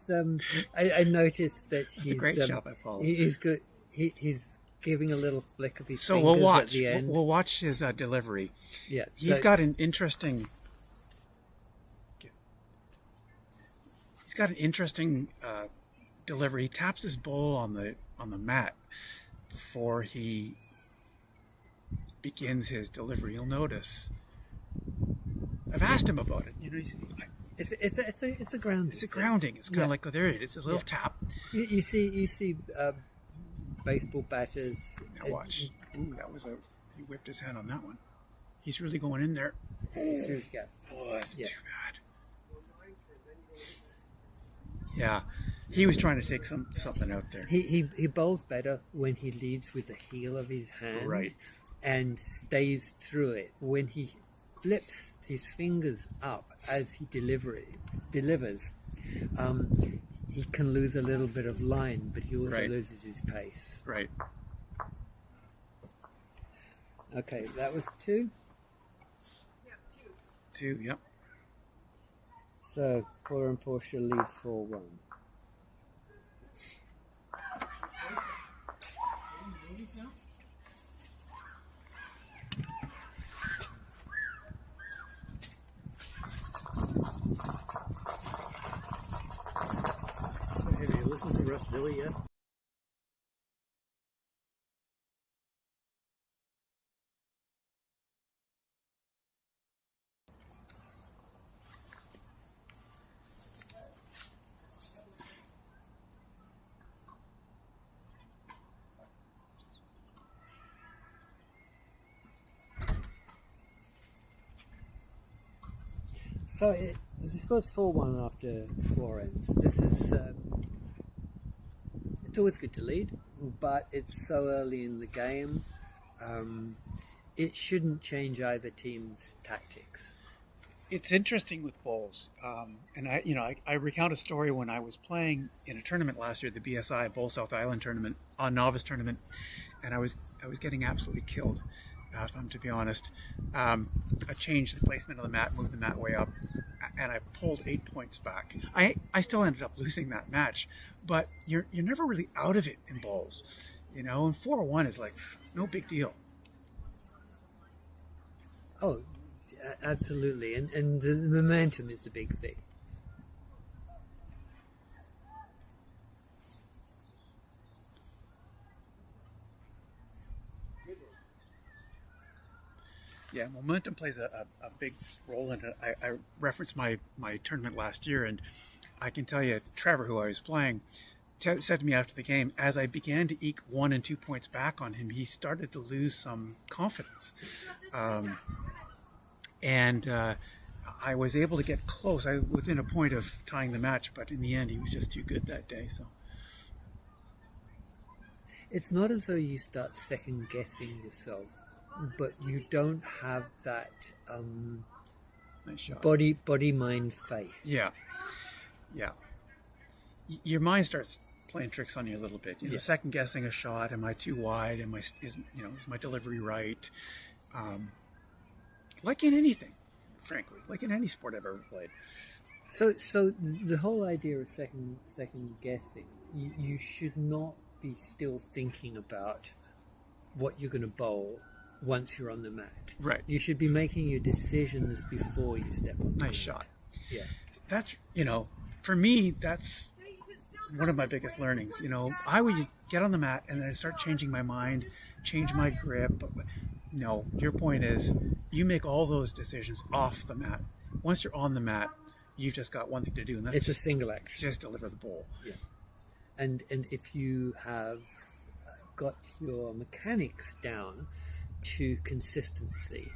I noticed that That's a great shot by Paul. He's good. He's giving a little flick of his So fingers we'll watch. at the end. We'll watch his delivery. Yeah, He's so- got an interesting. Delivery. He taps his bowl on the mat before he begins his delivery. You'll notice. I've asked him about it. You know, It's a grounding. it's a grounding. It's kind of Yeah. like, oh, there it is. It's a little Yeah. tap. You see baseball batters. Now watch. Ooh, he whipped his hand on that one. He's really going in there. Yeah. Oh, that's Yeah. too bad. Yeah, he was trying to take something out there. He bowls better when he leads with the heel of his hand, Right. and stays through it. When he flips his fingers up as he delivers, he can lose a little bit of line, but he also Right. loses his pace. Right. Okay, that was 2. Two. Yep. So Paula and Portia lead 4-1. Have you listened to Russ Billy yet? So the score's 4-1 after 4 ends. This is it's always good to lead, but it's so early in the game. It shouldn't change either team's tactics. It's interesting with bowls, and I recount a story when I was playing in a tournament last year, the BSI Bowl South Island tournament, a novice tournament, and I was getting absolutely killed. If I'm to be honest, I changed the placement of the mat, moved the mat way up, and I pulled 8 points back. I still ended up losing that match, but you're never really out of it in bowls, you know. And 4-1 is like no big deal. Oh, absolutely, and the momentum is the big thing. Yeah, momentum plays a big role in it. I referenced my tournament last year, and I can tell you, Trevor, who I was playing, said to me after the game, as I began to eke 1 and 2 points back on him, he started to lose some confidence. I was able to get close. I within a point of tying the match, but in the end, he was just too good that day. So It's not as though you start second guessing yourself, but you don't have that nice shot. body mind faith. Yeah. Your mind starts playing tricks on you a little bit. You know, second guessing a shot. Am I too wide? Is my delivery right? Like in anything, frankly, like in any sport I've ever played. So the whole idea of second guessing, you should not be still thinking about what you're going to bowl once you're on the mat. Right. You should be making your decisions before you step on the mat. Nice shot. Yeah. That's, for me, that's one of my biggest learnings. I would get on the mat and then I start changing my mind, change my grip. No, your point is you make all those decisions off the mat. Once you're on the mat, you've just got one thing to do, and that's It's a single action. just deliver the ball. Yeah. And if you have got your mechanics down to consistency,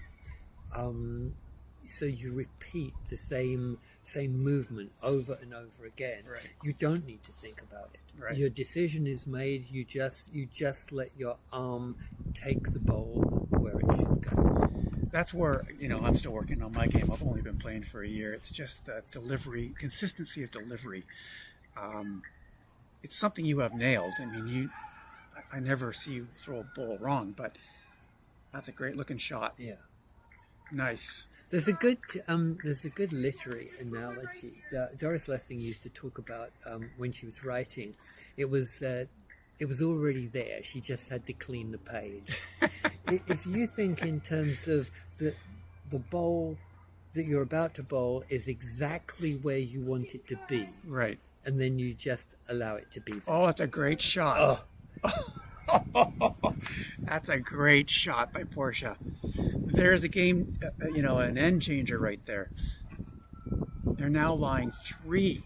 so you repeat the same movement over and over again. Right. You don't need to think about it. Right. Your decision is made. You just let your arm take the ball where it should go. That's where, I'm still working on my game. I've only been playing for a year. It's just the delivery, consistency of delivery. It's something you have nailed. I mean, I never see you throw a ball wrong, but that's a great looking shot. Yeah. Nice. There's a good literary analogy. Doris Lessing used to talk about when she was writing. It was already there. She just had to clean the page. If you think in terms of the bowl that you're about to bowl is exactly where you want it to be, Right. and then you just allow it to be there. Oh, that's a great shot. That's a great shot by Portia. There's a game, an end changer right there. They're now lying 3.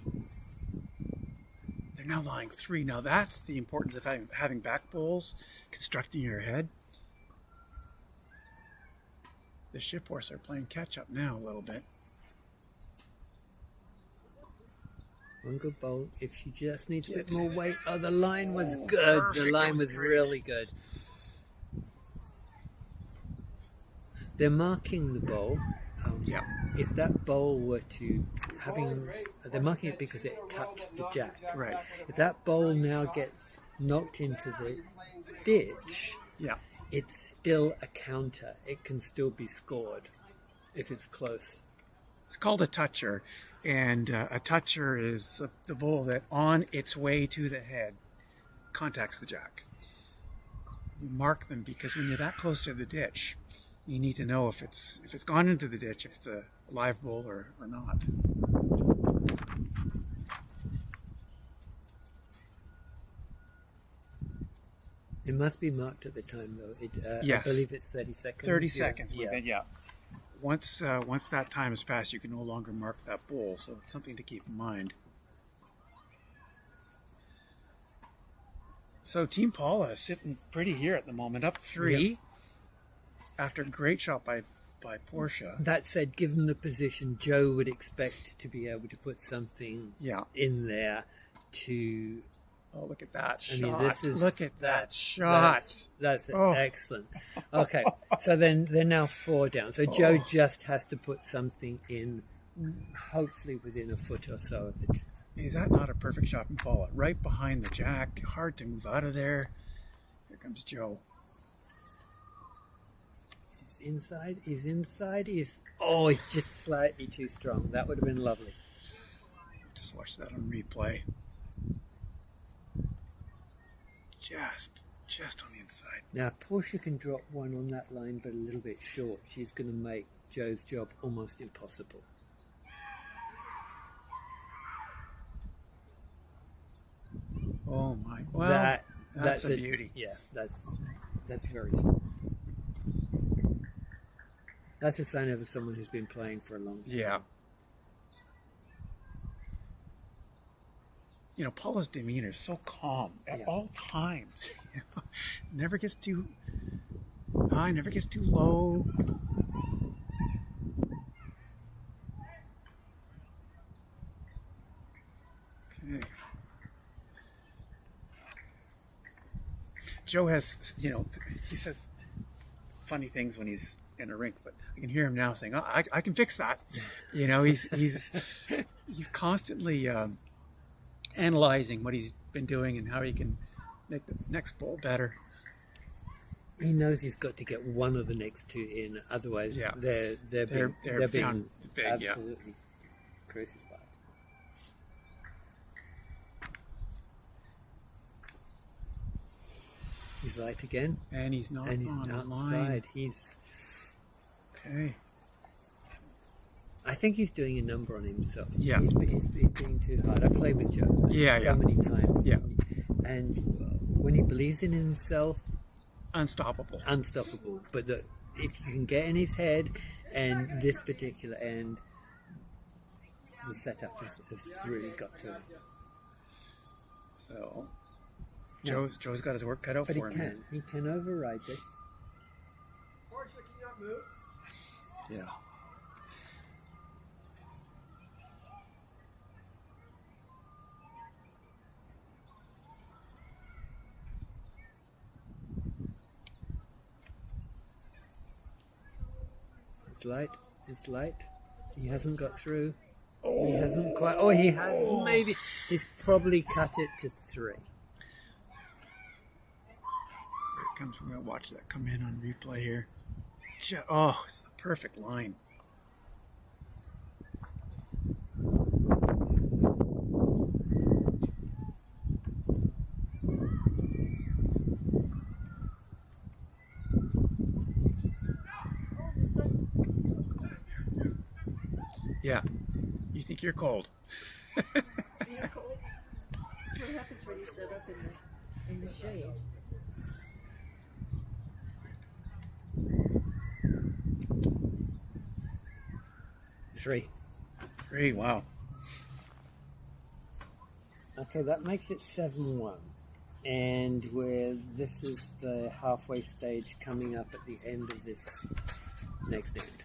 Now that's the importance of having back bowls, constructing your head. The ship horse are playing catch up now a little bit. One good bowl. If she just needs a bit more weight. Oh, the line was good. Perfect. The line It was was great. really good. They're marking the bowl. Yeah. If that bowl were to they're marking it because it touched the jack. Right. If that bowl now gets knocked into the ditch, Yeah. it's still a counter. It can still be scored if it's close. It's called a toucher, and a toucher is the ball that on its way to the head contacts the jack. You mark them because when you're that close to the ditch, you need to know if it's gone into the ditch, if it's a live bull or not. It must be marked at the time, though. Yes. I believe it's 30 seconds. 30 seconds. Yeah. Yeah. Once that time has passed, you can no longer mark that bull, so it's something to keep in mind. So Team Paula is sitting pretty here at the moment, up 3 after a great shot by Portia. That said, given the position, Joe would expect to be able to put something in there to... Oh, look at that I shot. mean, Look at that shot. That's excellent. Okay, so then they're now 4 down. So Joe just has to put something in, hopefully within a foot or so of the... Is that not a perfect shot from Paula? Right behind the jack. Hard to move out of there. Here comes Joe. He's inside. He's just slightly too strong. That would have been lovely. Just watch that on replay. Just on the inside. Now, if Portia can drop one on that line, but a little bit short, she's going to make Joe's job almost impossible. Oh my! Well, that's a beauty. Yeah, that's very small. That's a sign of someone who's been playing for a long time. Yeah. You know, Paula's demeanor is so calm at all times. Never gets too high, never gets too low. Okay. Joe has, you know, he says funny things when he's in a rink, but I can hear him now saying, "Oh, I can fix that." You know, he's constantly analyzing what he's been doing and how he can make the next bowl better. He knows he's got to get one of the next two in, otherwise they're being beyond big, absolutely crucified. He's light again, And he's not and he's on the outside. line. He's. Okay. I think he's doing a number on himself. Yeah. He's being too hard. I played with Joe so many times. Yeah. And when he believes in himself, Unstoppable. But if you can get in his head, and this particular end, the setup has really got to him. So Joe's got his work cut out But for him. he can override this. Horse, can you not move? Yeah. It's light. He hasn't got through. He hasn't quite. Oh, he has maybe. He's probably cut it to 3. Here it comes. We're going to watch that come in on replay here. Oh, it's the perfect line. Yeah. You think you're cold. You're cold. That's what happens when you sit up in the shade. Three. 3, wow. Okay, that makes it 7-1. And this is the halfway stage coming up at the end of this next end.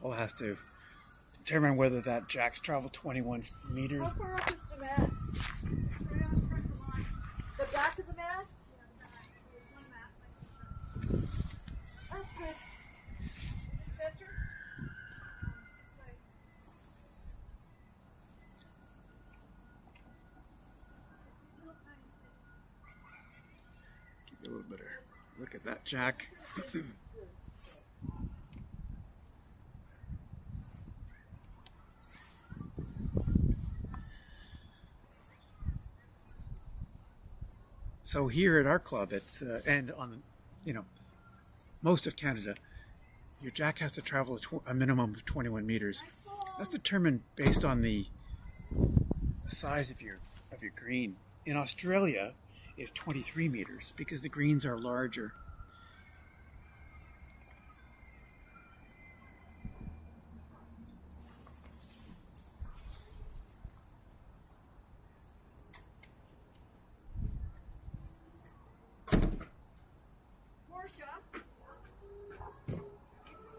Paul has to determine whether that jack's traveled 21 meters. How far up is the mat? Right on the front of the line. The back of the mat? That's good. Center? Give you a little bit of look at that jack. So here at our club, it's and on, most of Canada, your jack has to travel a minimum of 21 meters. That's determined based on the size of your green. In Australia, it's 23 meters because the greens are larger. Portia, if you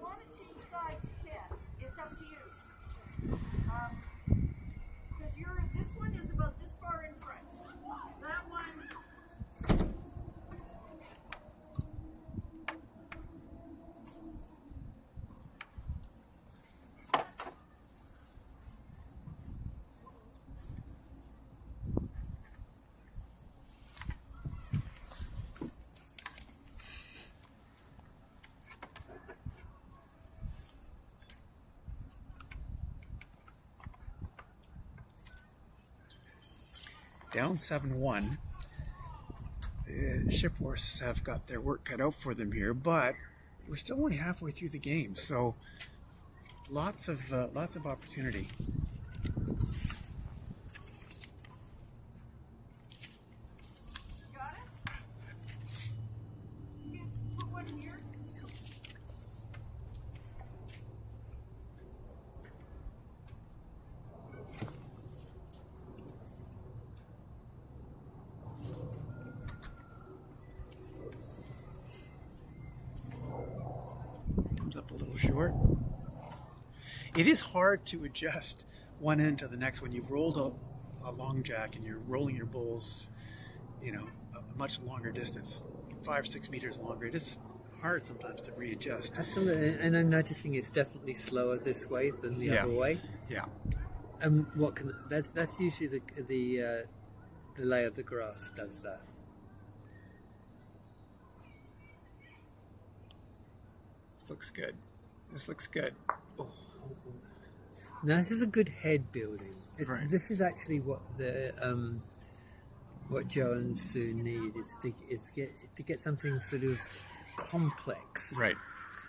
want to change sides, you can. It's up to you. Because this one is about this far in front. down 7-1. The ship horses have got their work cut out for them here, but we're still only halfway through the game, so lots of opportunity. Got it? Yeah, put one here. Comes up a little short. It is hard to adjust one end to the next when you've rolled a long jack and you're rolling your bowls, you know, a much longer distance, 5-6 meters longer. It is hard sometimes to readjust. Absolutely, and I'm noticing it's definitely slower this way than the other way. Yeah. And that's usually the lay of the grass does that. This looks good. This looks good. Oh. Now this is a good head building. Right. This is actually what the what Joe and Sue need is to get something sort of complex, Right.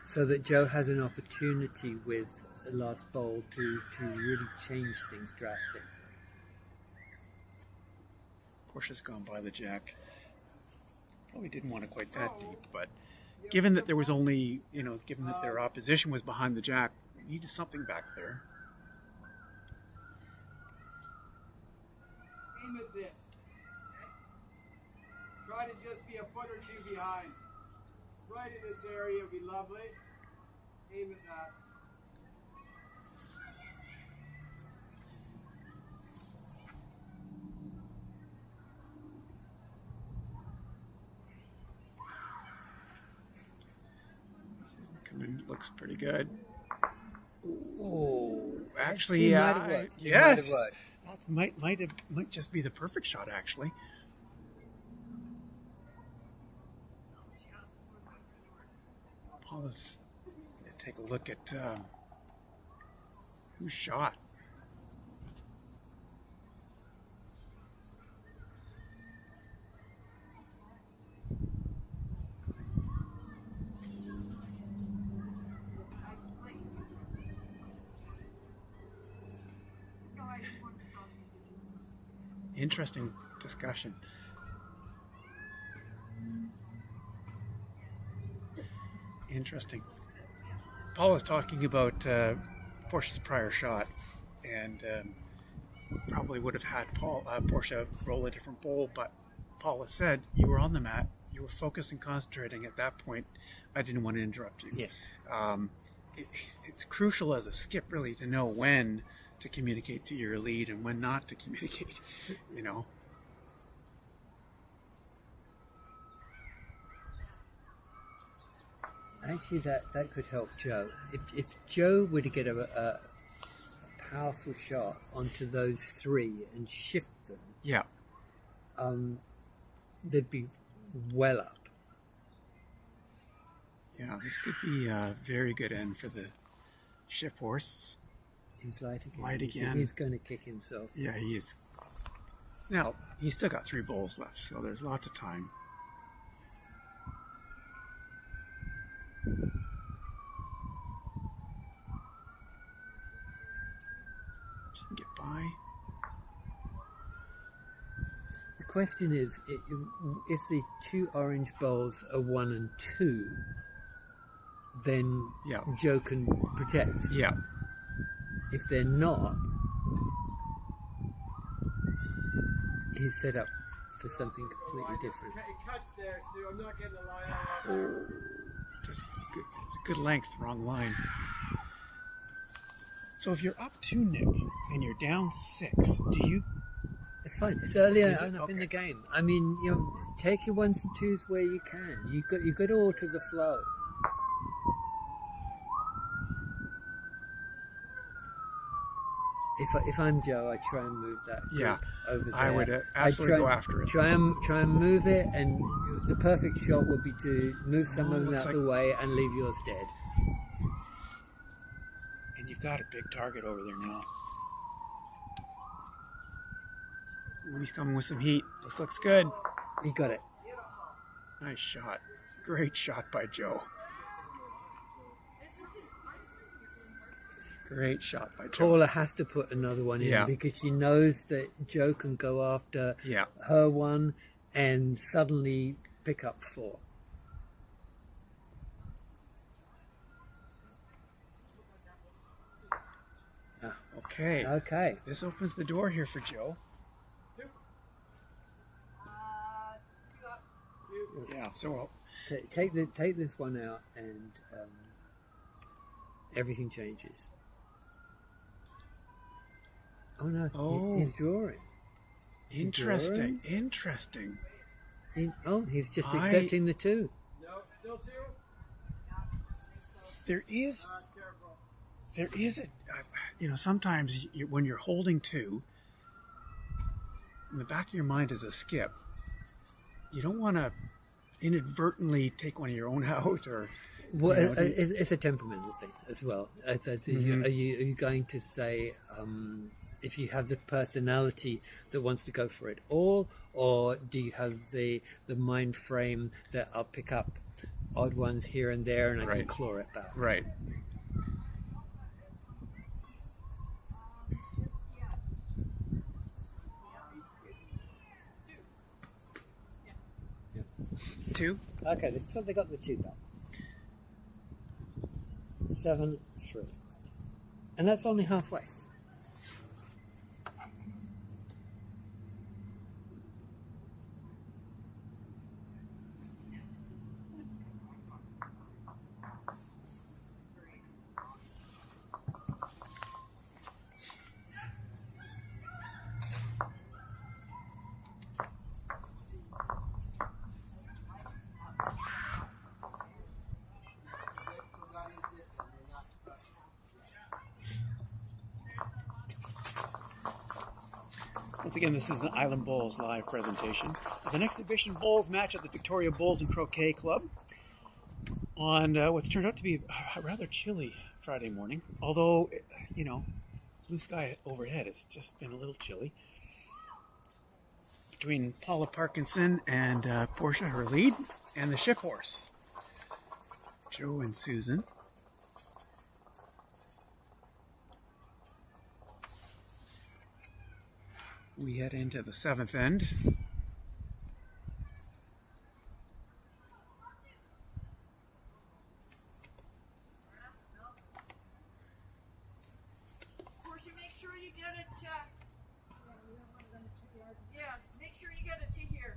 so that Joe has an opportunity with the last bowl to really change things drastically. Portia's gone by the jack. Probably didn't want it quite that deep, but given that there was only, given that their opposition was behind the jack, we needed something back there. Aim at this. Try to just be a foot or two behind. Right in this area would be lovely. Aim at that. Looks pretty good. Oh, Actually, She yeah, might have worked. She yes, might have worked. might just be the perfect shot. Actually, Paula's gonna take a look at who shot. No, I just want to stop you. Interesting discussion. Interesting. Paul is talking about Portia's prior shot, and probably would have had Portia roll a different bowl, but Paula said you were on the mat, you were focused and concentrating at that point. I didn't want to interrupt you. Yes. It's crucial as a skip, really, to know when to communicate to your lead and when not to communicate, Actually, that could help Joe. If Joe were to get a powerful shot onto those three and shift them, Yeah. they'd be well up. Yeah, this could be a very good end for the ship horse. He's light again. Light again. He's going to kick himself. Yeah, he is. Now, he's still got 3 bowls left, so there's lots of time. She can get by. The question is, if the 2 orange bowls are 1 and 2, then Yeah. Joe can protect. Yeah. If they're not, he's set up for something completely different. It cuts there, Sue. I'm not getting the line out. Just good. It's a good length, wrong line. So if you're up 2, Nick, and you're down 6, do you... It's fine. It's earlier Is it? enough in Okay. the game. I mean, take your 1s and 2s where you can. You've got to alter the flow. If I'm Joe, I try and move that group Yeah, over there. I would absolutely go after it. Try and move it, and the perfect shot would be to move some of them looks out like- the way and leave yours dead. And you've got a big target over there now. Ooh, he's coming with some heat. This looks good. He got it. Nice shot. Great shot by Joe. Great shot by Joe. Paula has to put another one in Yeah. because she knows that Joe can go after Yeah. her one and suddenly pick up 4. Okay. Okay. This opens the door here for Joe. Two up. Yeah, so Take this one out and everything changes. Oh no! Oh. He's drawing. interesting. Interesting. He's just I- accepting the 2. No, still 2. There is Careful. there is a sometimes when you're holding 2, in the back of your mind is a skip. You don't want to inadvertently take one of your own out, or Well, you know, it's a temperamental thing as well. Are you going to say if you have the personality that wants to go for it all, or do you have the mind frame that I'll pick up odd ones here and there and I can Right. claw it back? right. Yeah. 2. Okay, so they got the 2 back. 7-3, and that's only halfway. Once again, this is the Island Bowls live presentation of an exhibition bowls match at the Victoria Bowls and Croquet Club on what's turned out to be a rather chilly Friday morning. Although, blue sky overhead, it's just been a little chilly. Between Paula Parkinson and Portia, her lead, and the ship horse, Joe and Susan. We head into the 7th end. Portia, make sure you get it. Yeah, make sure you get it to here.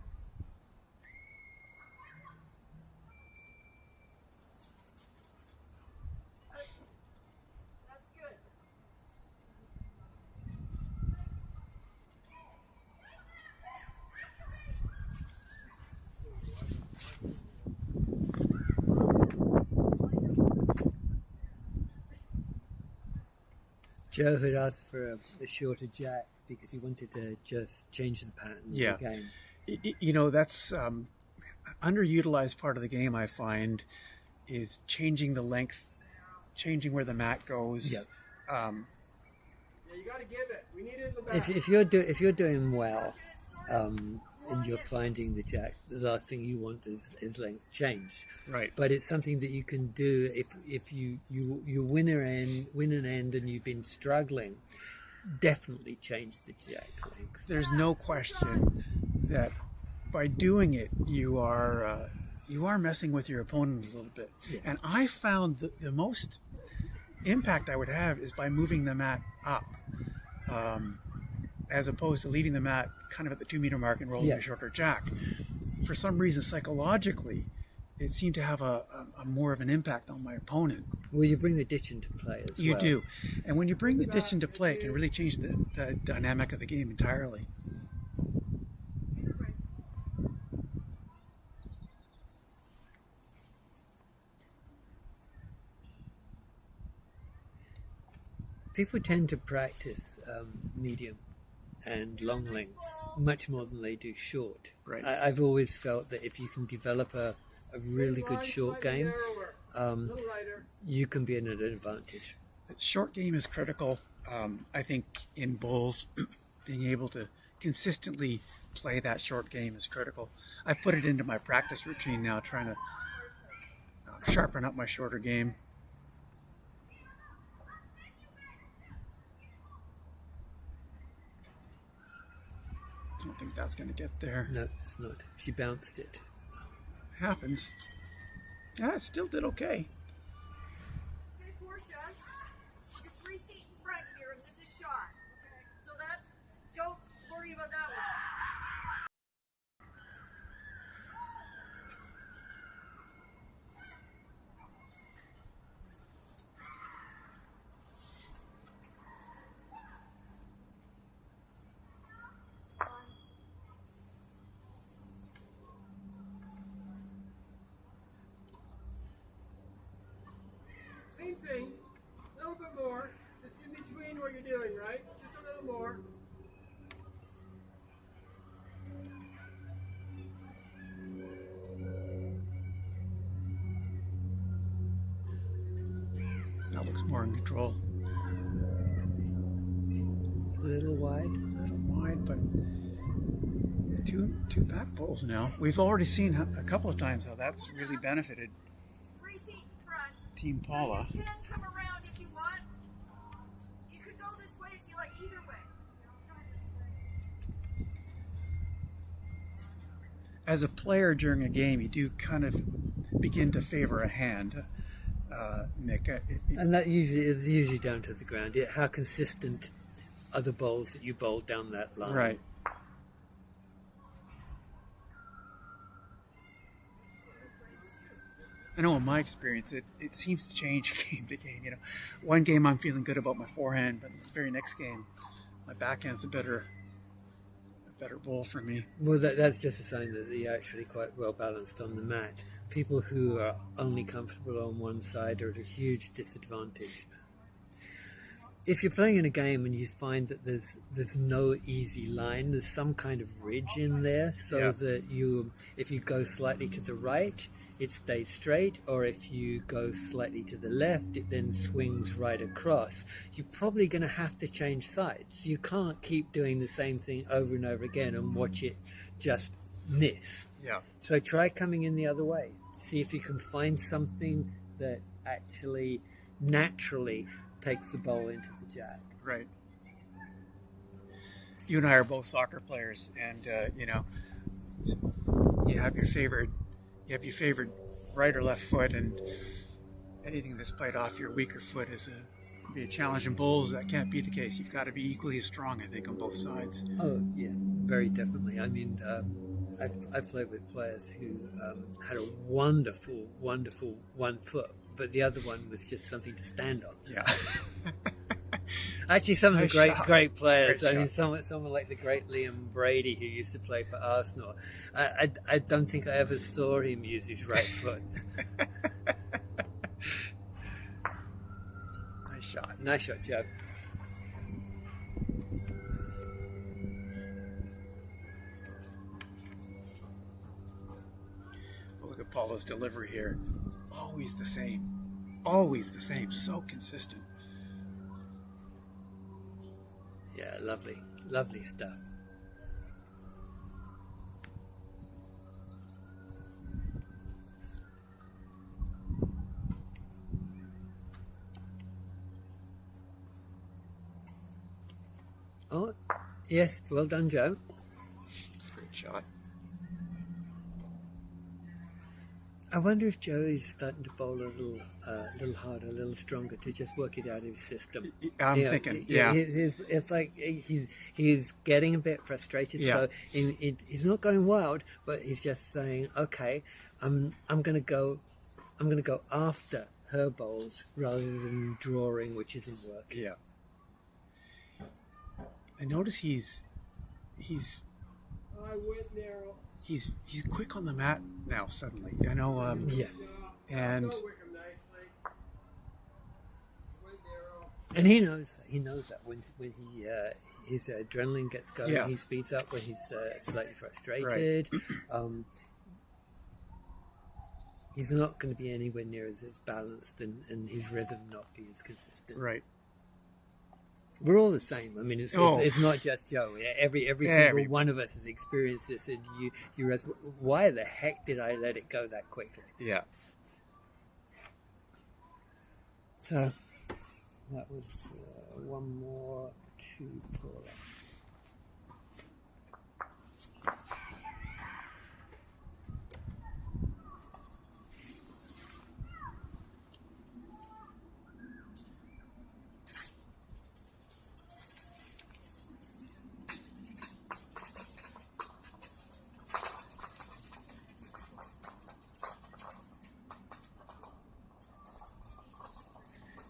That's good. Joe had asked for a shorter jack because he wanted to just change the pattern of Yeah. the game. That's underutilized part of the game, I find, is changing the length, changing where the mat goes. Yep. Yeah, you got to give it. We need it in the back. If you're doing well, and you're finding the jack, the last thing you want is length change. Right. But it's something that you can do if you win an end and you've been struggling. Definitely change the jack length. There's no question that by doing it, you are messing with your opponent a little bit. Yeah. And I found that the most impact I would have is by moving the mat up, as opposed to leaving the mat kind of at the 2 meter mark and rolling Yeah. a shorter jack. For some reason, psychologically, it seemed to have a more of an impact on my opponent. Well, you bring the ditch into play as You well. do. And when you bring the ditch into play, it can really change the dynamic of the game entirely. People tend to practice medium and long lengths much more than they do short. Right. I've always felt that if you can develop a really good short game, A little lighter. you can be at an advantage. Short game is critical. I think in bowls, being able to consistently play that short game is critical. I put it into my practice routine now, trying to sharpen up my shorter game. I don't think that's going to get there. No, it's not. She bounced it. Happens. Yeah, it still did okay. Okay, Portia, you're 3 feet in front here, and this is shot. So that's, don't worry about that one. Same thing, a little bit more. Just in between what you're doing, right? Just a little more. That looks more in control. It's a little wide. A little wide, but two back poles now. We've already seen a couple of times how that's really benefited 3 feet in front. Team Paula. You can come around if you want. You could go this way if you like, either way. As a player during a game, you do kind of begin to favor a hand, Nick. And that usually is usually down to the ground. How consistent are the bowls that you bowl down that line? Right. I know in my experience, it seems to change game to game. You know, one game I'm feeling good about my forehand, but the very next game, my backhand's a better bowl for me. Well, that's just a sign that you're actually quite well balanced on the mat. People who are only comfortable on one side are at a huge disadvantage. If you're playing in a game and you find that there's no easy line, there's some kind of ridge in there, so that if you go slightly to the right, it stays straight, or if you go slightly to the left, it then swings right across. You're probably going to have to change sides. You can't keep doing the same thing over and over again and watch it just miss. Yeah. So try coming in the other way. See if you can find something that actually naturally takes the bowl into the jack. Right. You and I are both soccer players, and you know, you have your favorite right or left foot, and anything that's played off your weaker foot can be a challenge. In bowls, that can't be the case. You've got to be equally as strong, I think, on both sides. Oh yeah, very definitely. I mean, I've played with players who had a wonderful one foot, but the other one was just something to stand on. Yeah. Actually, some of the great players. Great I mean, shot. someone like the great Liam Brady, who used to play for Arsenal. I don't think I ever saw him use his right foot. Nice shot. Nice shot, Joe. Look at Paula's delivery here. Always the same. Always the same. So consistent. Yeah, lovely stuff. Oh, yes, well done, Joe. It's a great shot. I wonder if Joe is starting to bowl a little harder, a little stronger to just work it out of his system. I'm thinking, yeah. It's like he's getting a bit frustrated. Yeah. So he's not going wild, but he's just saying, okay, I'm going to go after her bowls rather than drawing, which isn't working. Yeah. I notice he's I went narrow. he's quick on the mat now. Suddenly, I know. Yeah. And Go wick him nicely. Went narrow. And he knows that when his adrenaline gets going, Yeah. he speeds up. When he's slightly frustrated, he's not going to be anywhere near as balanced, and his rhythm not be as consistent. right. we're all the same. I mean, it's not just Joe. Every single Everybody. one of us has experienced this. And you realize, why the heck did I let it go that quickly? Yeah. So that was one more, 2 pull-ups.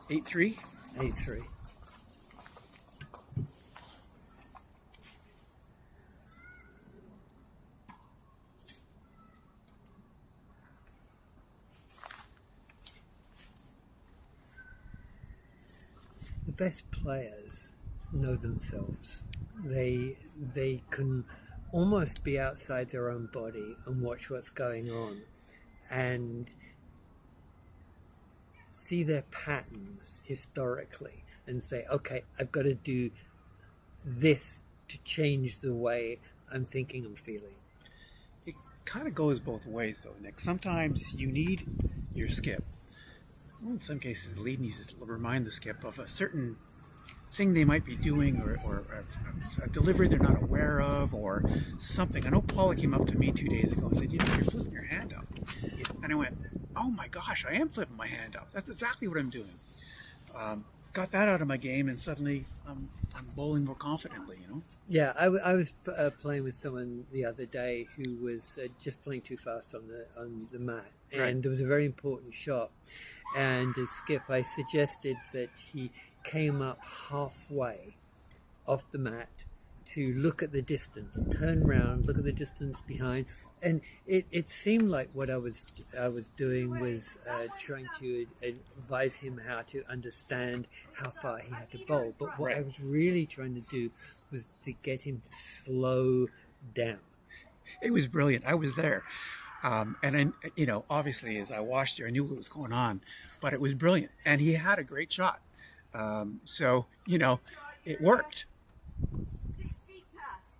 A3. A3. The best players know themselves. They can almost be outside their own body and watch what's going on and see their patterns historically and say, okay, I've got to do this to change the way I'm thinking and feeling. It kind of goes both ways, though, Nick. Sometimes you need your skip. Well, in some cases, the lead needs to remind the skip of a certain thing they might be doing or a delivery they're not aware of or something. I know Paula came up to me 2 days ago and said, you're flipping your hand up. And I went, oh my gosh, I am flipping my hand up. That's exactly what I'm doing. Got that out of my game, and suddenly I'm bowling more confidently, Yeah, I was playing with someone the other day who was just playing too fast on the mat, and Right. there was a very important shot. And as skip, I suggested that he came up halfway off the mat to look at the distance, turn around, look at the distance behind, and it seemed like what I was doing was trying to advise him how to understand how far he had to bowl. But what I was really trying to do was to get him to slow down. It was brilliant. I was there. And I, obviously as I watched you, I knew what was going on, but it was brilliant. And he had a great shot. So, it worked. 6 feet past.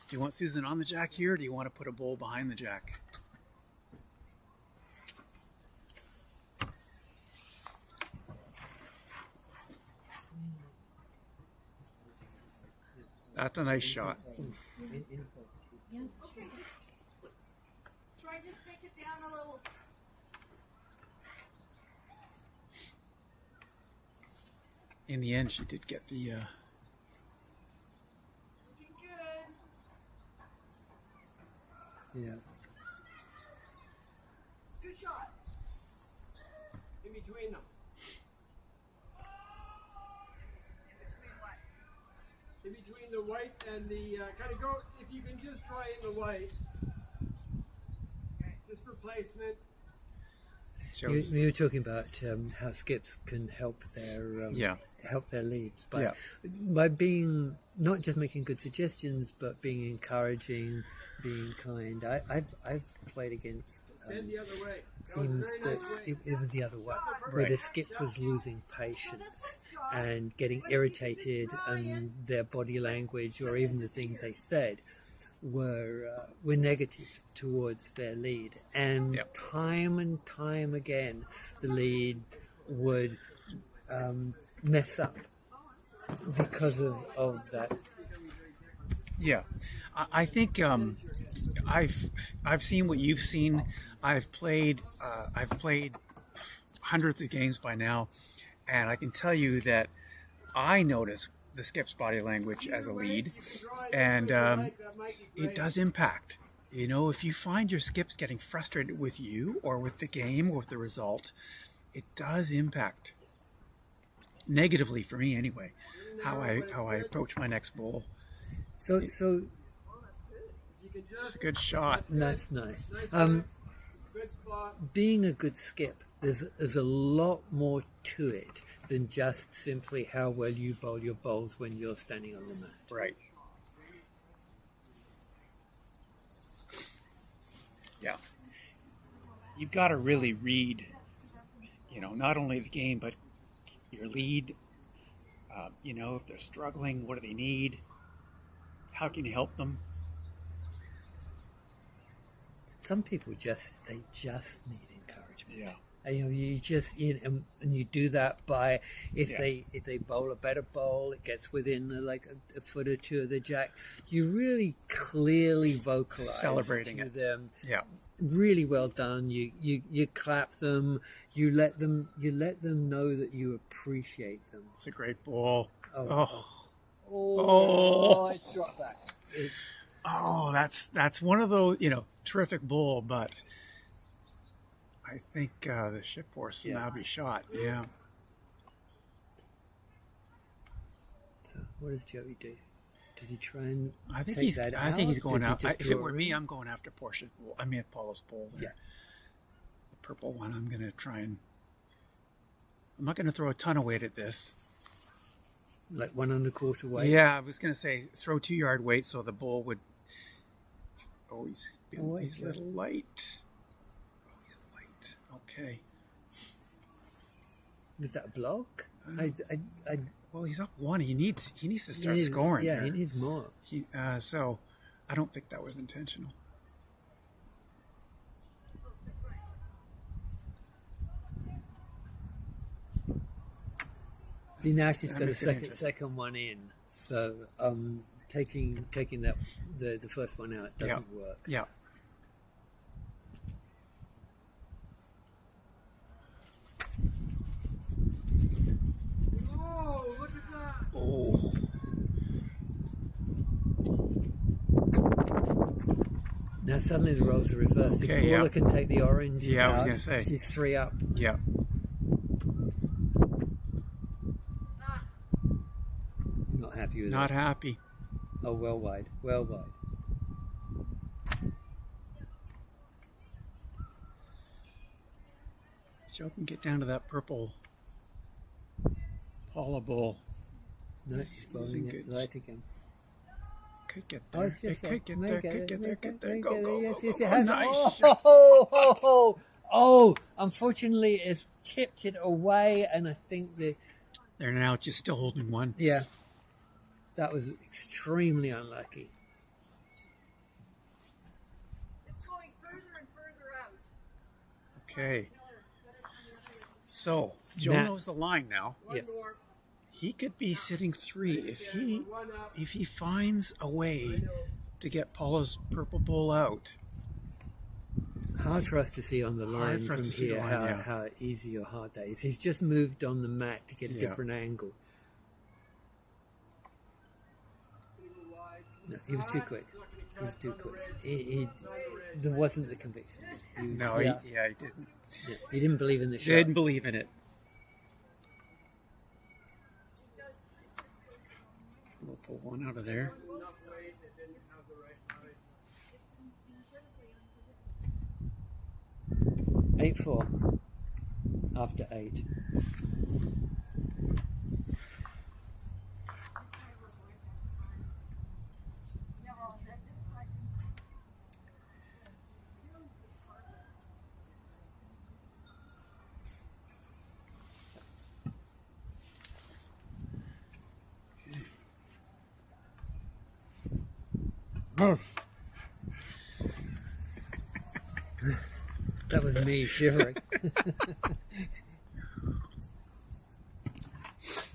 Do you want Susan on the jack here, or do you want to put a bowl behind the jack? That's a nice shot. Okay. Try and just take it down a little. In the end, she did get the... Looking good. Yeah. Good shot. In between them. Between what? In between the white and the kind of go. If you can just try in the white, just for placement. You were talking about how skips can help their leads by being not just making good suggestions, but being encouraging, being kind. I've played against Bend the other way. teams that it was the other way, where the skip was losing patience and getting irritated, and their body language or even the things they said were negative towards their lead, and time and time again the lead would mess up because of that. Yeah, I think I've seen what you've seen. I've played hundreds of games by now, and I can tell you that I notice the skip's body language as a lead, and it does impact. If you find your skips getting frustrated with you or with the game or with the result, it does impact negatively for me anyway. How I approach my next bowl. So It's a good shot. that's nice. Good spot. Being a good skip, there's a lot more to it than just simply how well you bowl your bowls when you're standing on the mat. Right. Yeah. you've got to really read, not only the game, but your lead. If they're struggling, what do they need? How can you help them? Some people just need encouragement. Yeah. And, and you do that by if they bowl a better bowl, it gets within like a foot or two of the jack. You really clearly vocalize Celebrating to them. Yeah. Really well done. You clap them. You let them know that you appreciate them. It's a great ball. It dropped back. That's one of those, terrific ball, but I think the ship horse will now be shot. Yeah. So what does Joey do? Does he try and I think take he's that I think he's out? going Does he out. just If draw it were it me, in? I'm going after Paula's pole there. Yeah. The purple one. I'm going to try and. I'm not going to throw a ton of weight at this. Like 1 1/4 weight. Yeah, I was going to say throw 2 yard weight so the bull would. Oh, he's a little light. Oh, he's light. Okay. Was that a block? Well, he's up 1. He needs to start He scoring. Yeah, here. he needs more. So I don't think that was intentional. See, now she's That got a makes it interesting. second one in. So taking that the first one out doesn't work. Yeah. Oh, look at that! Oh. Now suddenly the roles are reversed. Okay, The caller yeah. can take the orange. Yeah, I was out. gonna say. She's 3 up. Yeah. Not happy with Not it. happy. Oh, well wide. Well wide. Joe can get down to that purple Paula bowl. No, she's in bowling it good- light again. Could get Oh, there. it's It just could get make there. it, Could get there. make Get it, there. make Go, it. go, Yes, go, yes, go. it has. Nice. Oh, unfortunately, it's tipped it away, and I think They're now just still holding 1. yeah, that was extremely unlucky. It's going further and further out. Okay. So Joe Now- knows the line now. Yeah. One more. He could be sitting 3 One up. if he finds a way to get Paula's purple bowl out. Hard for us to see on the line Hard for us from to see the here line, yeah. how easy or hard that is. He's just moved on the mat to get a Yeah. different angle. No, he was too quick. He was too quick. There wasn't the conviction. No, yeah. he didn't. Yeah, he didn't believe in the shot. Didn't believe in it. We'll pull 1 out of there. Enough weight that didn't have the right height. 8-4 after 8. That was me shivering.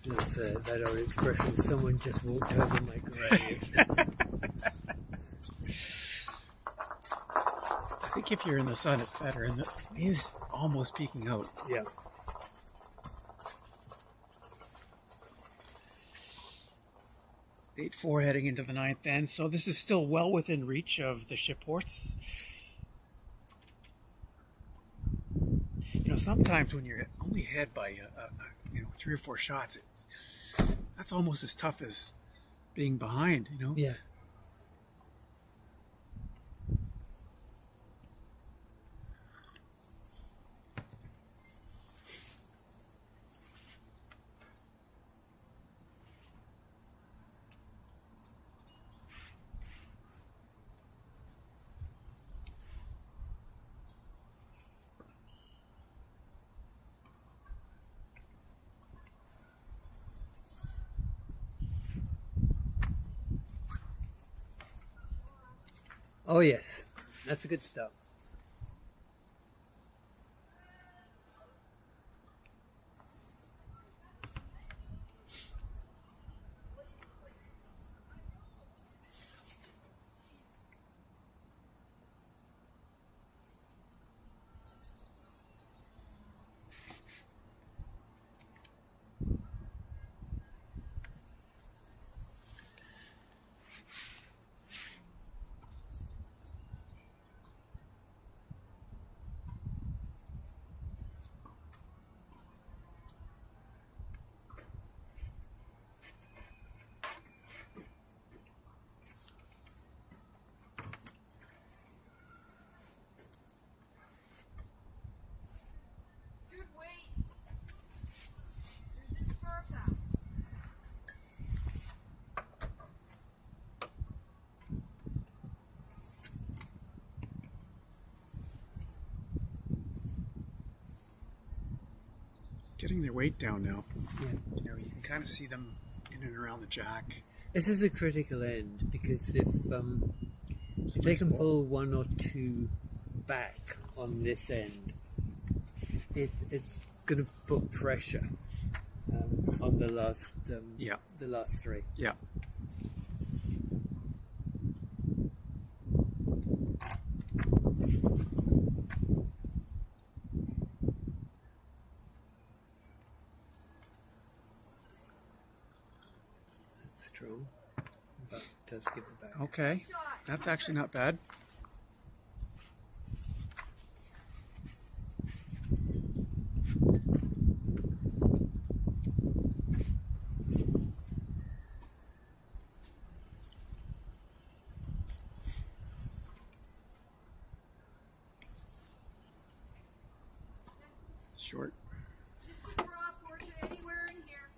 That's that old expression, someone just walked over my grave. I think if you're in the sun, it's better. And it is almost peeking out. Yeah. Eight 4 heading into the 9th then. So this is still well within reach of the ship horse. Sometimes when you're only ahead by 3 or 4 shots, that's almost as tough as being behind. Yeah. Oh yes, that's a good start. Good weight. There's this far back. Getting their weight down now. Yeah. You know, you can kind of see them in and around the jack. This is a critical end because if they can pull one or two back on this end, it's going to put pressure on the last Yeah. the last three. Yeah. That's strong, but does give the back. Okay. That's actually not bad. Short. Just a draw, Portia, anywhere in here.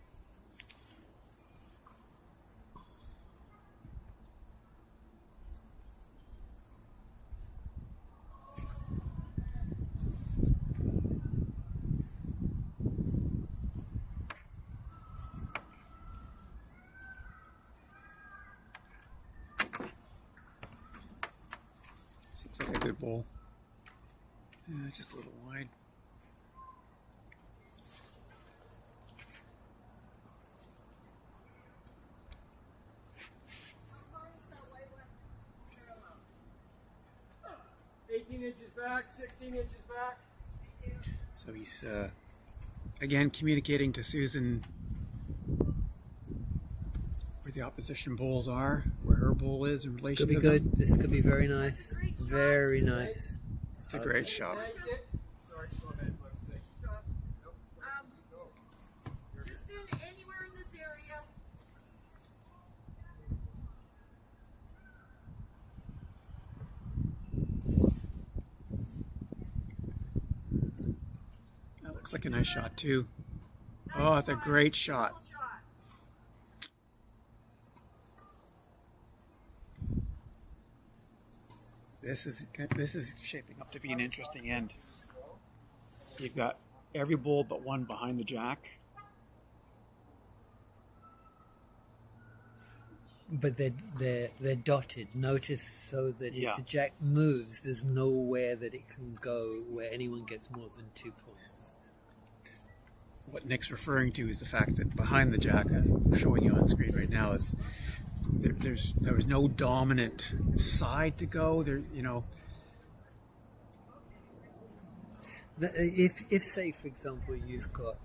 Seems like a good bowl. Just a little wide. How far is that white one? Parallel. 18 inches back, 16 inches back. So he's again communicating to Susan where the opposition bowls are, where her bowl is in relation Could be to them. good. This could be very nice. Very nice. It's a great shot. Nice hit. Sorry, go ahead. Stop. Nope. Go. Just in anywhere in this area. That looks like a nice shot too. Oh, it's a great shot. Beautiful shot. This is shaping up to be an interesting end. You've got every bowl but one behind the jack. But they're dotted. Notice so that Yeah. if the jack moves, there's nowhere that it can go where anyone gets more than 2 points. What Nick's referring to is the fact that behind the jack, I'm showing you on screen right now, is there was no dominant side to go. There, you know. If say for example you've got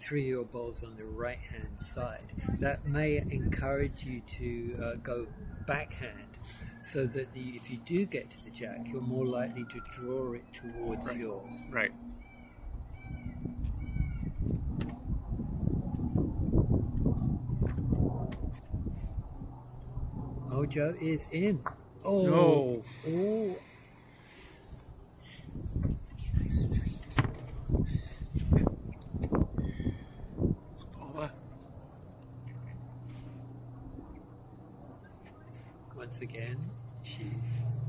3 of your bowls on the right hand side, that may encourage you to go backhand, so that if you do get to the jack, you're more likely to draw it towards yours. Right. Ojo is in. Oh, No. Oh. It's Paula. Once again, she's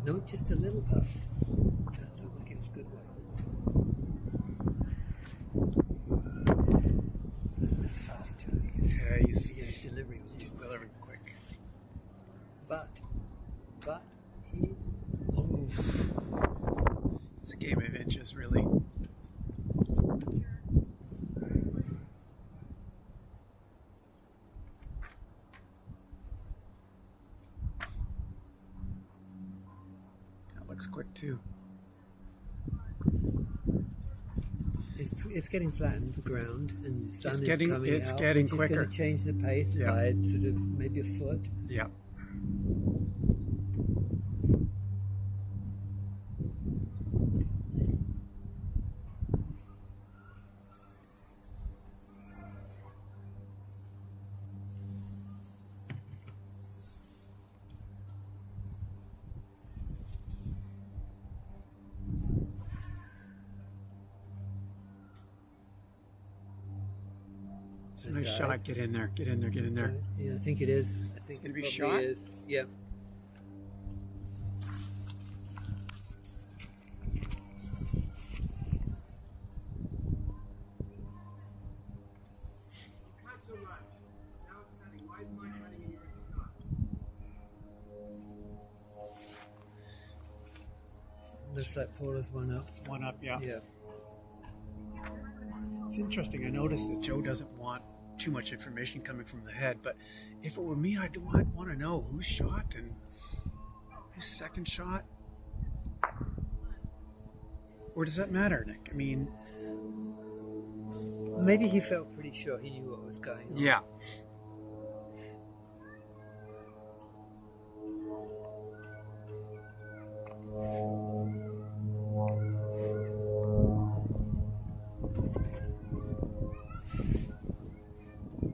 no, just a little puff. That looked like it was good way. That's fast, Joe. Yeah, His delivery was he's delivering quick. but he's It's a game of inches, really. That looks quick too. It's getting flattened, the ground, and the sun It's is getting- coming it's out, getting which is quicker. going to change the pace Yeah. by sort of maybe a foot. Yeah. It's a nice shot. Get in there. Get in there. Get in there. Yeah, I think it is. I think gonna it be probably shot? is. Yeah. Not so much. Now it's cutting. Why is mine cutting and yours is not? Looks like Paula's one up. One up. Yeah. Yeah. It's interesting. I noticed that Joe doesn't want too much information coming from the head, but if it were me, I'd want to know who's shot and who's second shot. Or does that matter, Nick? I mean, Maybe he felt pretty sure he knew what was going on. yeah.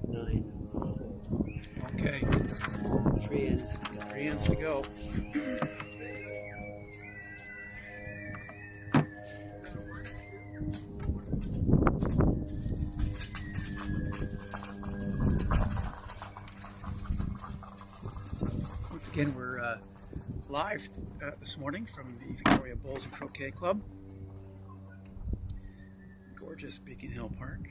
Nine, 4. Okay. 3 ends. 3 ends to go. Once again, we're live this morning from the Victoria Bowls and Croquet Club. Gorgeous Beacon Hill Park.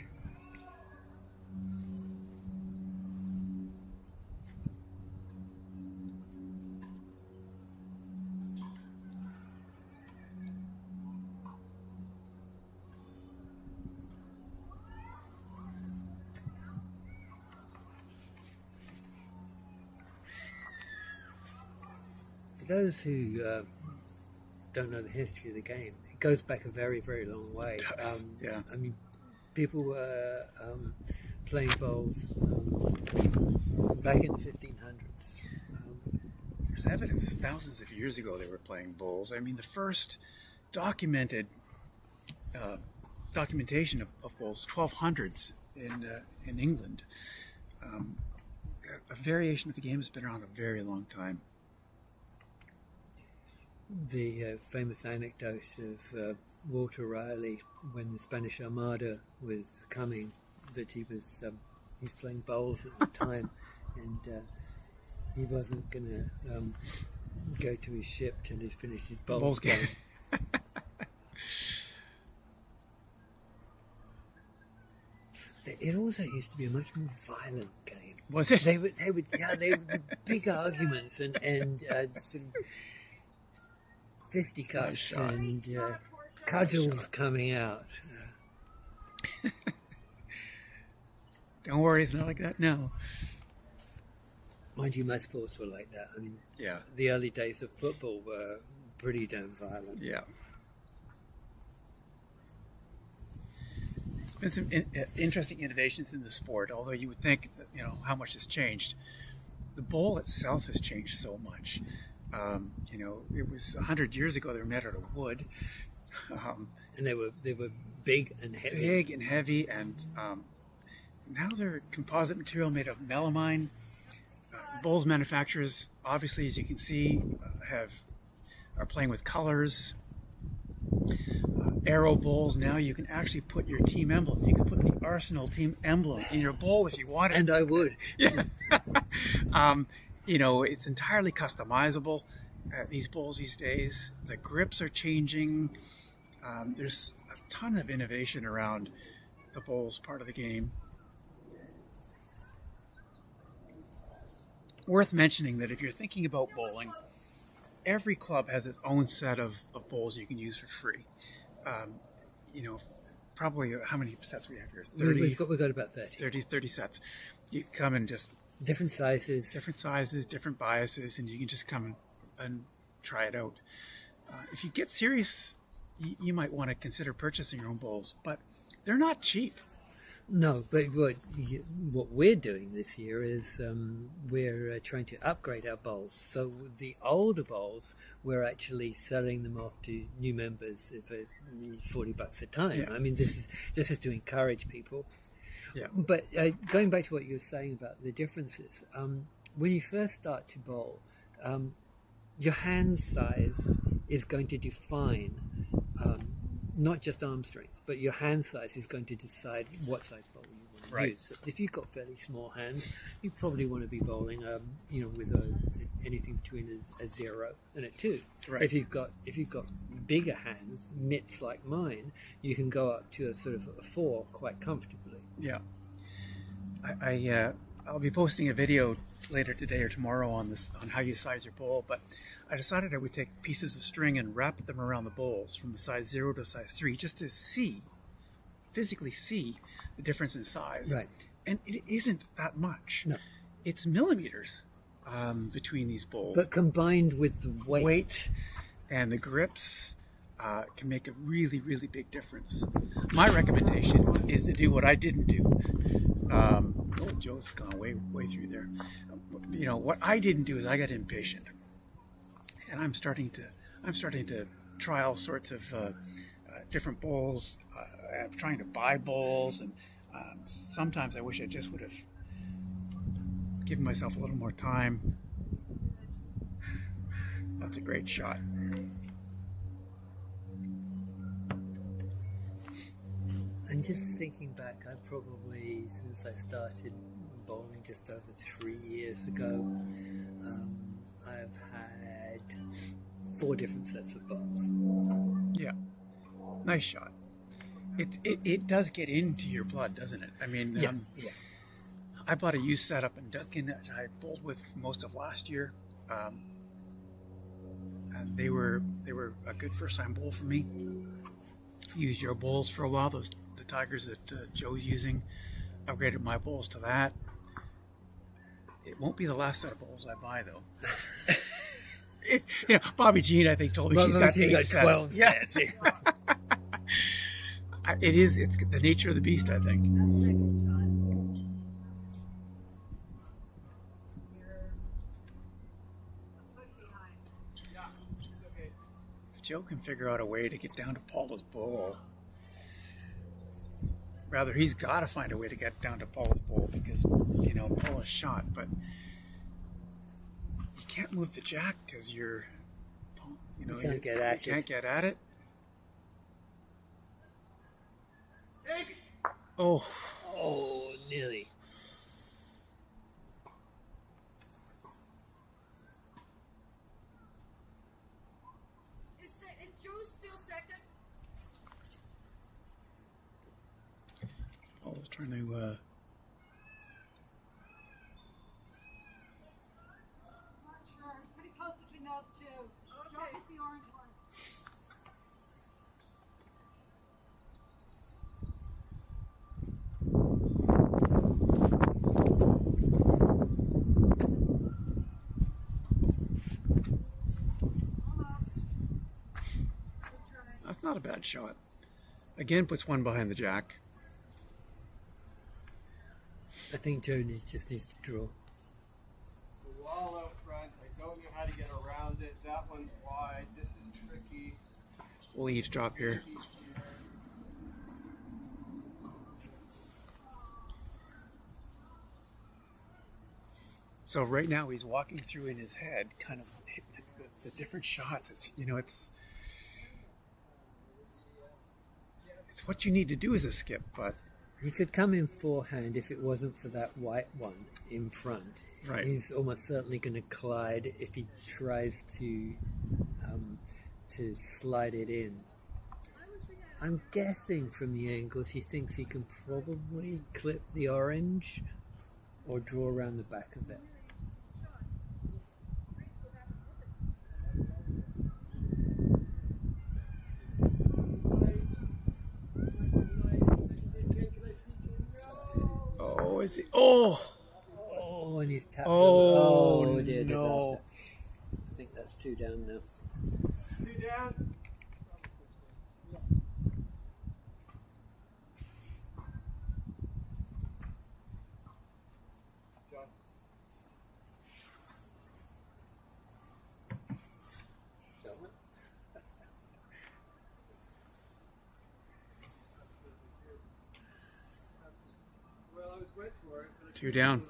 For those who don't know the history of the game, it goes back a very, very long way. Yeah. I mean, people were playing bowls back in the 1500s. There's evidence thousands of years ago they were playing bowls. I mean, the first documented documentation of bowls, 1200s in England. A variation of the game has been around a very long time. The famous anecdote of Walter Raleigh when the Spanish Armada was coming, that he was playing bowls at the time, and he wasn't going to go to his ship till he'd finished his bowls game. It also used to be a much more violent game. Was it? They would big arguments and sort of fisticuffs and cudgels coming out. Don't worry, it's not like that now. Mind you, most sports were like that. I mean, Yeah, the early days of football were pretty damn violent. yeah. There's been some interesting innovations in the sport, although you would think that, how much has changed. The bowl itself has changed so much. It was 100 years ago they were made out of wood. And they were big and heavy. Big and heavy, and now they're composite material made of melamine. Bowls manufacturers, obviously, as you can see, are playing with colors. Arrow bowls, now you can actually put your team emblem. You can put the Arsenal team emblem in your bowl if you want it. And I would. Yeah. It's entirely customizable. These bowls these days, the grips are changing. There's a ton of innovation around the bowls part of the game. Worth mentioning that if you're thinking about bowling, every club has its own set of bowls you can use for free. You know, probably how many sets we have here? 30, We've got about 30. 30 sets. You come and just Different sizes. different biases, and you can just come and try it out. If you get serious, you might want to consider purchasing your own bowls, but they're not cheap. No, but what we're doing this year is we're trying to upgrade our bowls. So the older bowls, we're actually selling them off to new members for $40 a time. Yeah. I mean, this is to encourage people. Yeah. But going back to what you were saying about the differences, when you first start to bowl, your hand size is going to define not just arm strength, but your hand size is going to decide what size bowl you want to Right. use. So if you've got fairly small hands, you probably want to be bowling, with anything between a 0 and a 2. Right. If you've got bigger hands, mitts like mine, you can go up to a sort of a 4 quite comfortably. Yeah. I'll be posting a video later today or tomorrow on how you size your bowl, but I decided I would take pieces of string and wrap them around the bowls from a size 0 to size 3 just to physically see the difference in size. Right. And it isn't that much. No. It's millimeters between these bowls. But combined with the weight And the grips can make a really, really big difference. My recommendation is to do what I didn't do. Joe's gone way through there. You know, what I didn't do is I got impatient. And I'm starting to try all sorts of different bowls. I'm trying to buy bowls, and sometimes I wish I just would have given myself a little more time. That's a great shot. And just thinking back, I probably, since I started bowling just over 3 years ago, I've had 4 different sets of bowls. Yeah, nice shot. It does get into your blood, doesn't it? I mean, Yeah. I bought a used setup in Duncan that I bowled with for most of last year. And they were a good first time bowl for me. Used your bowls for a while, the Tigers that Joe's using. Upgraded my bowls to that. It won't be the last set of bowls I buy, though. Bobby Jean, I think, told me she's got 8 sets. 12 Yeah. sets. It's the nature of the beast, I think. If Joe can figure out a way to get down to Paula's bowl, rather, he's got to find a way to get down to Paula's bowl because, Paula's shot, but you can't move the jack because you can't get at it. Can't get at it. Oh. Oh, nearly. Is Joe still second? Paula's trying to. Not sure. Pretty close between those two. Don't Okay. pick the orange one. Almost. Good try. That's not a bad shot. Again, puts one behind the jack. I think Joe just needs to draw. The wall out front, I don't know how to get around it. That one's wide. This is tricky. We'll eavesdrop here. Tricky here. So right now he's walking through in his head, kind of the different shots. It's what you need to do as a skip, but He could come in forehand if it wasn't for that white one in front. Right. He's almost certainly going to collide if he tries to slide it in. I'm guessing from the angles he thinks he can probably clip the orange or draw around the back of it. is it? Oh, Oh, and he's tapped. Oh, Oh dear, no. disaster. I think that's 2 down now. 2 down. John. Well, I was went for it, but I 2 down.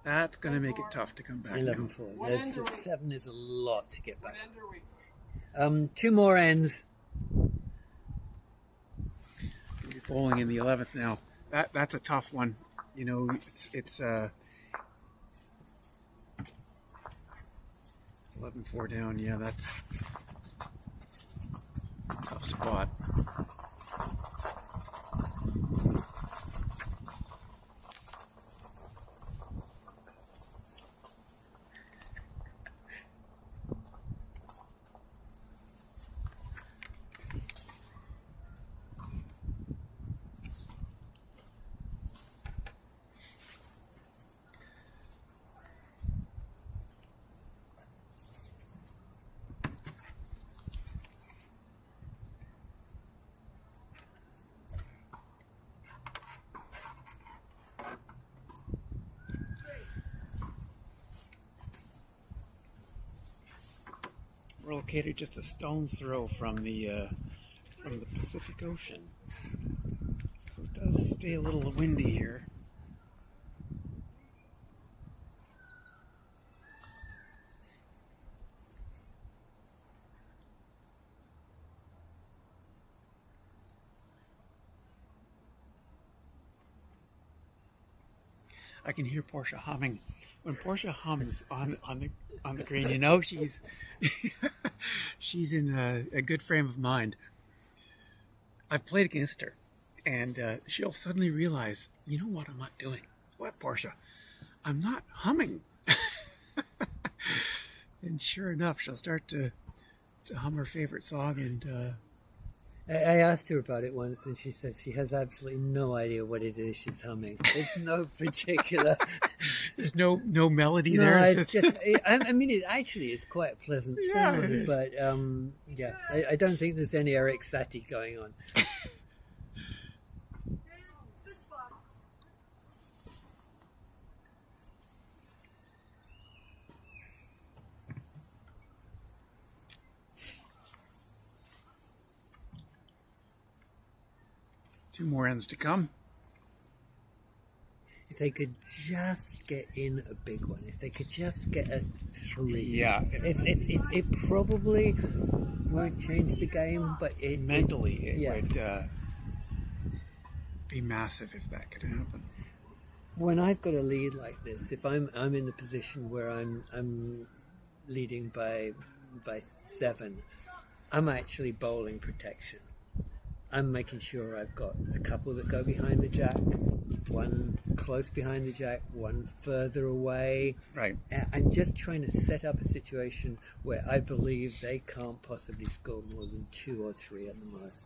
That's going to make it tough to come back now. 11-4. What That's, end are we- 7 is a lot to get What back. end are we? 2 more ends. You're bowling in the 11th now. That's a tough one. You know, it's 11-4 down. Yeah, that's a tough spot. We're located just a stone's throw from the Pacific Ocean, so it does stay a little windy here. I can hear Portia humming. When Portia hums on the green, you know she's she's in a good frame of mind. I've played against her, and she'll suddenly realize, you know what I'm not doing? What, Portia? I'm not humming. And sure enough, she'll start to hum her favorite song, and I asked her about it once, and she said she has absolutely no idea what it is she's humming. It's no particular. there's no melody No, there. it's just. I mean, it actually is quite a pleasant Yeah, sound, it is. but yeah, I don't think there's any Eric Satie going on. Good spot. Two more ends to come. If they could just get in a big one, if they could just get a 3, Yeah, it probably won't change the game, but mentally it yeah. would be massive if that could happen. When I've got a lead like this, if I'm in the position where I'm leading by 7, I'm actually bowling protection. I'm making sure I've got a couple that go behind the jack, one close behind the jack, one further away. Right. I'm just trying to set up a situation where I believe they can't possibly score more than 2 or 3 at the most.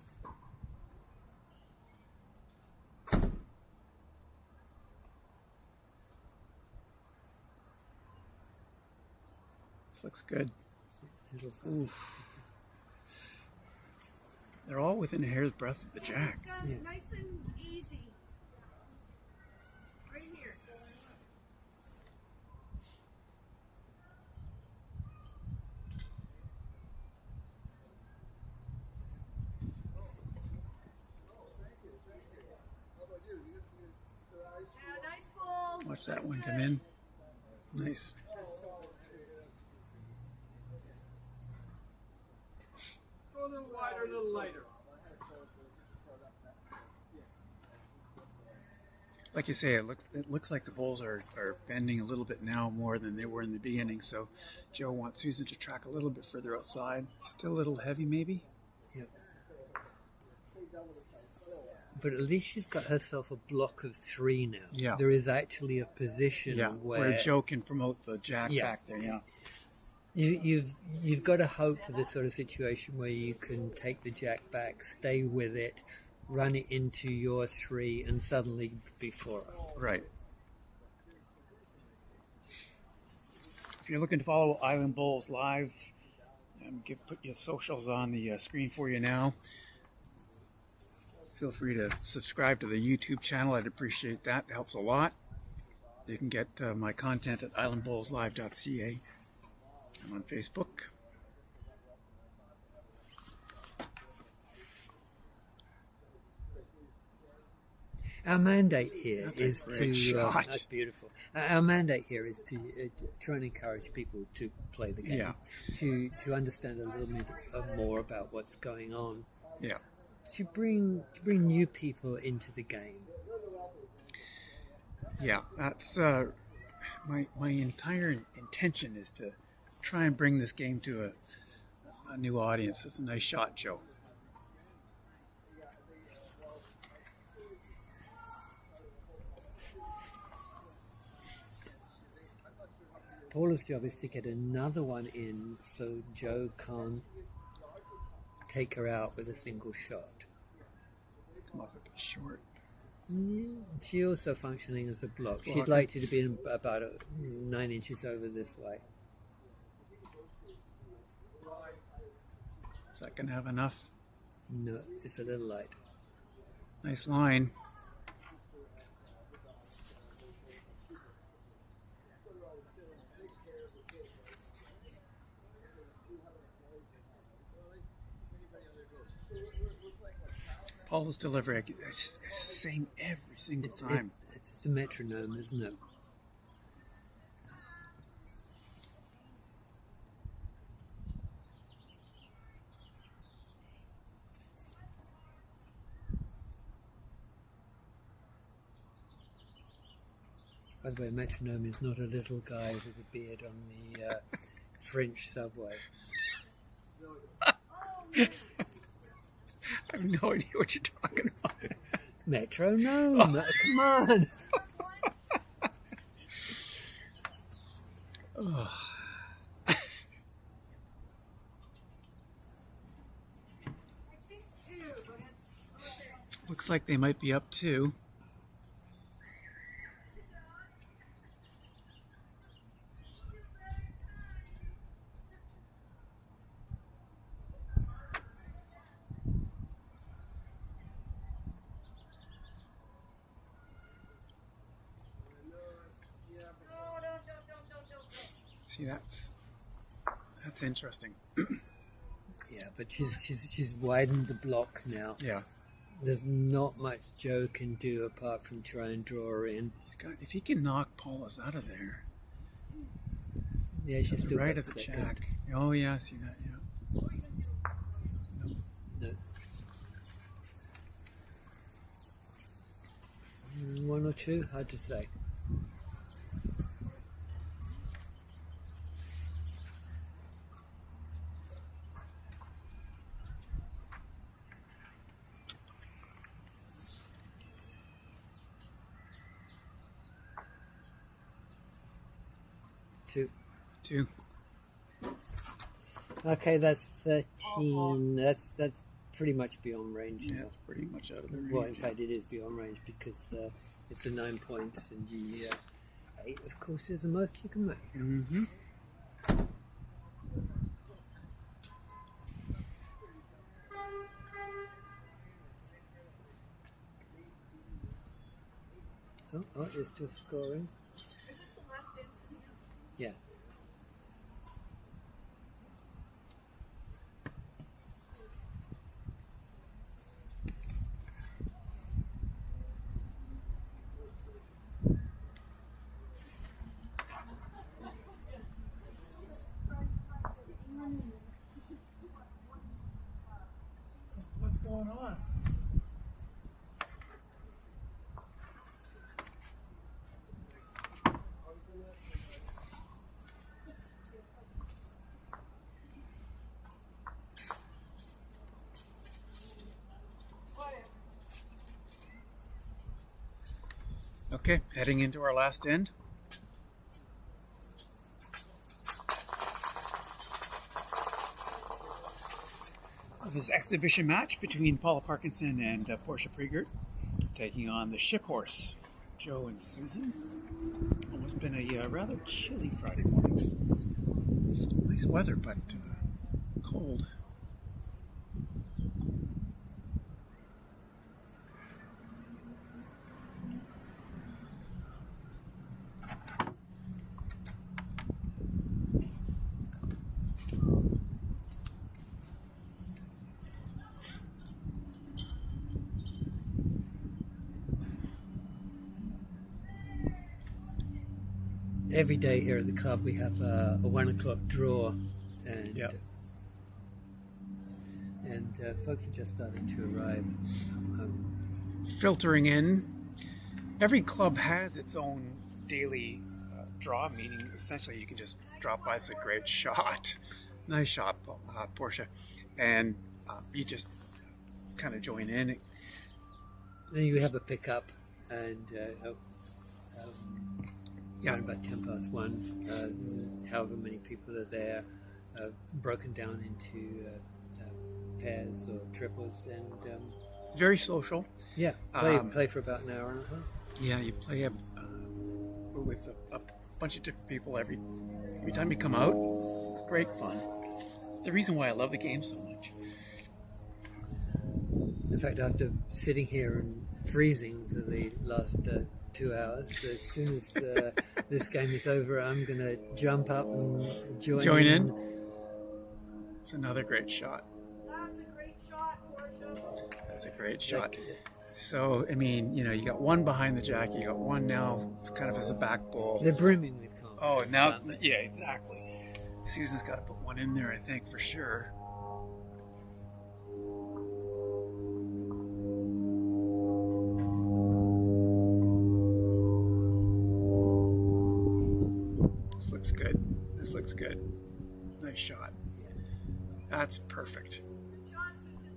This looks good. It'll- They're all within a hair's breadth of the jack. Just got Yeah. nice and easy. Right here. Yeah, nice ball. Watch that That's one good. come in. Nice. Go a little wider, a little lighter. Like you say, it looks like the bowls are bending a little bit now more than they were in the beginning. So Joe wants Susan to track a little bit further outside. Still a little heavy, maybe. Yep. But at least she's got herself a block of 3 now. Yeah. There is actually a position where Joe can promote the jack Yeah. back there. Yeah. You've got to hope for this sort of situation where you can take the jack back, stay with it, run it into your 3 and suddenly be 4 up. Right. If you're looking to follow Island Bowls live, put your socials on the screen for you now. Feel free to subscribe to the YouTube channel. I'd appreciate that. It helps a lot. You can get my content at islandbowlslive.ca. I'm on Facebook. Our mandate here That's a is great to shot. that's beautiful. Our mandate here is to try and encourage people to play the game, Yeah. to understand a little bit more about what's going on, Yeah. to bring new people into the game. Yeah, that's my entire intention is to try and bring this game to a new audience. It's a nice shot, Joe. Paula's job is to get another one in so Joe can't take her out with a single shot. Come up a bit short. She also functioning as a block. She'd Blocker. like you to be about 9 inches over this way. Is that going to have enough? No, it's a little light. Nice line. Paul's delivery, it's the same every single time. It's a metronome, isn't it? By the way, metronome is not a little guy with a beard on the French subway. I have no idea what you're talking about. Metronome! Come on! Looks like they might be up 2. See, that's interesting. Yeah, but she's widened the block now. Yeah. There's not much Joe can do apart from try and draw her in. If he can knock Paula's out of there. Yeah, she's still right got at the second. jack. Oh yeah, I see that, yeah. No. 1 or 2, hard to say. Two. Okay, that's 13. That's pretty much beyond range Yeah, now. it's pretty much out of the range. Well, in fact, it is beyond range because it's a 9 points, and 8, of course, is the most you can make. Mm-hmm. Oh, it's still scoring. Is this the last in? Yeah. What's going on? Okay, heading into our last end. this exhibition match between Paula Parkinson and Portia Priegert, taking on the ship horse, Joe and Susan. Almost been a rather chilly Friday morning. Nice weather, but cold. Every day here at the club we have a 1 o'clock draw, and Yep. Folks are just starting to arrive. Filtering in. Every club has its own daily draw, meaning essentially you can just drop by. It's a great shot. Nice shot, Portia. And you just kind of join in. Then you have a pickup, and Yeah. around about 1:10, however many people are there, broken down into pairs or triples, and Very social. play for about an hour and a half. Yeah, you play with a bunch of different people every time you come out. It's great fun. It's the reason why I love the game so much. In fact, after sitting here and freezing for the last 2 hours, as soon as this game is over, I'm going to jump up and join in. It's another great shot. That's a great shot, Portia. That's a great shot. So, I mean, you got one behind the jack. You got one now kind of as a back ball. They're brimming with confidence. Oh, now, aren't they? yeah, exactly. Susan's got to put one in there, I think, for sure. This looks good. This looks good. Nice shot. That's perfect. Good shot, Susan.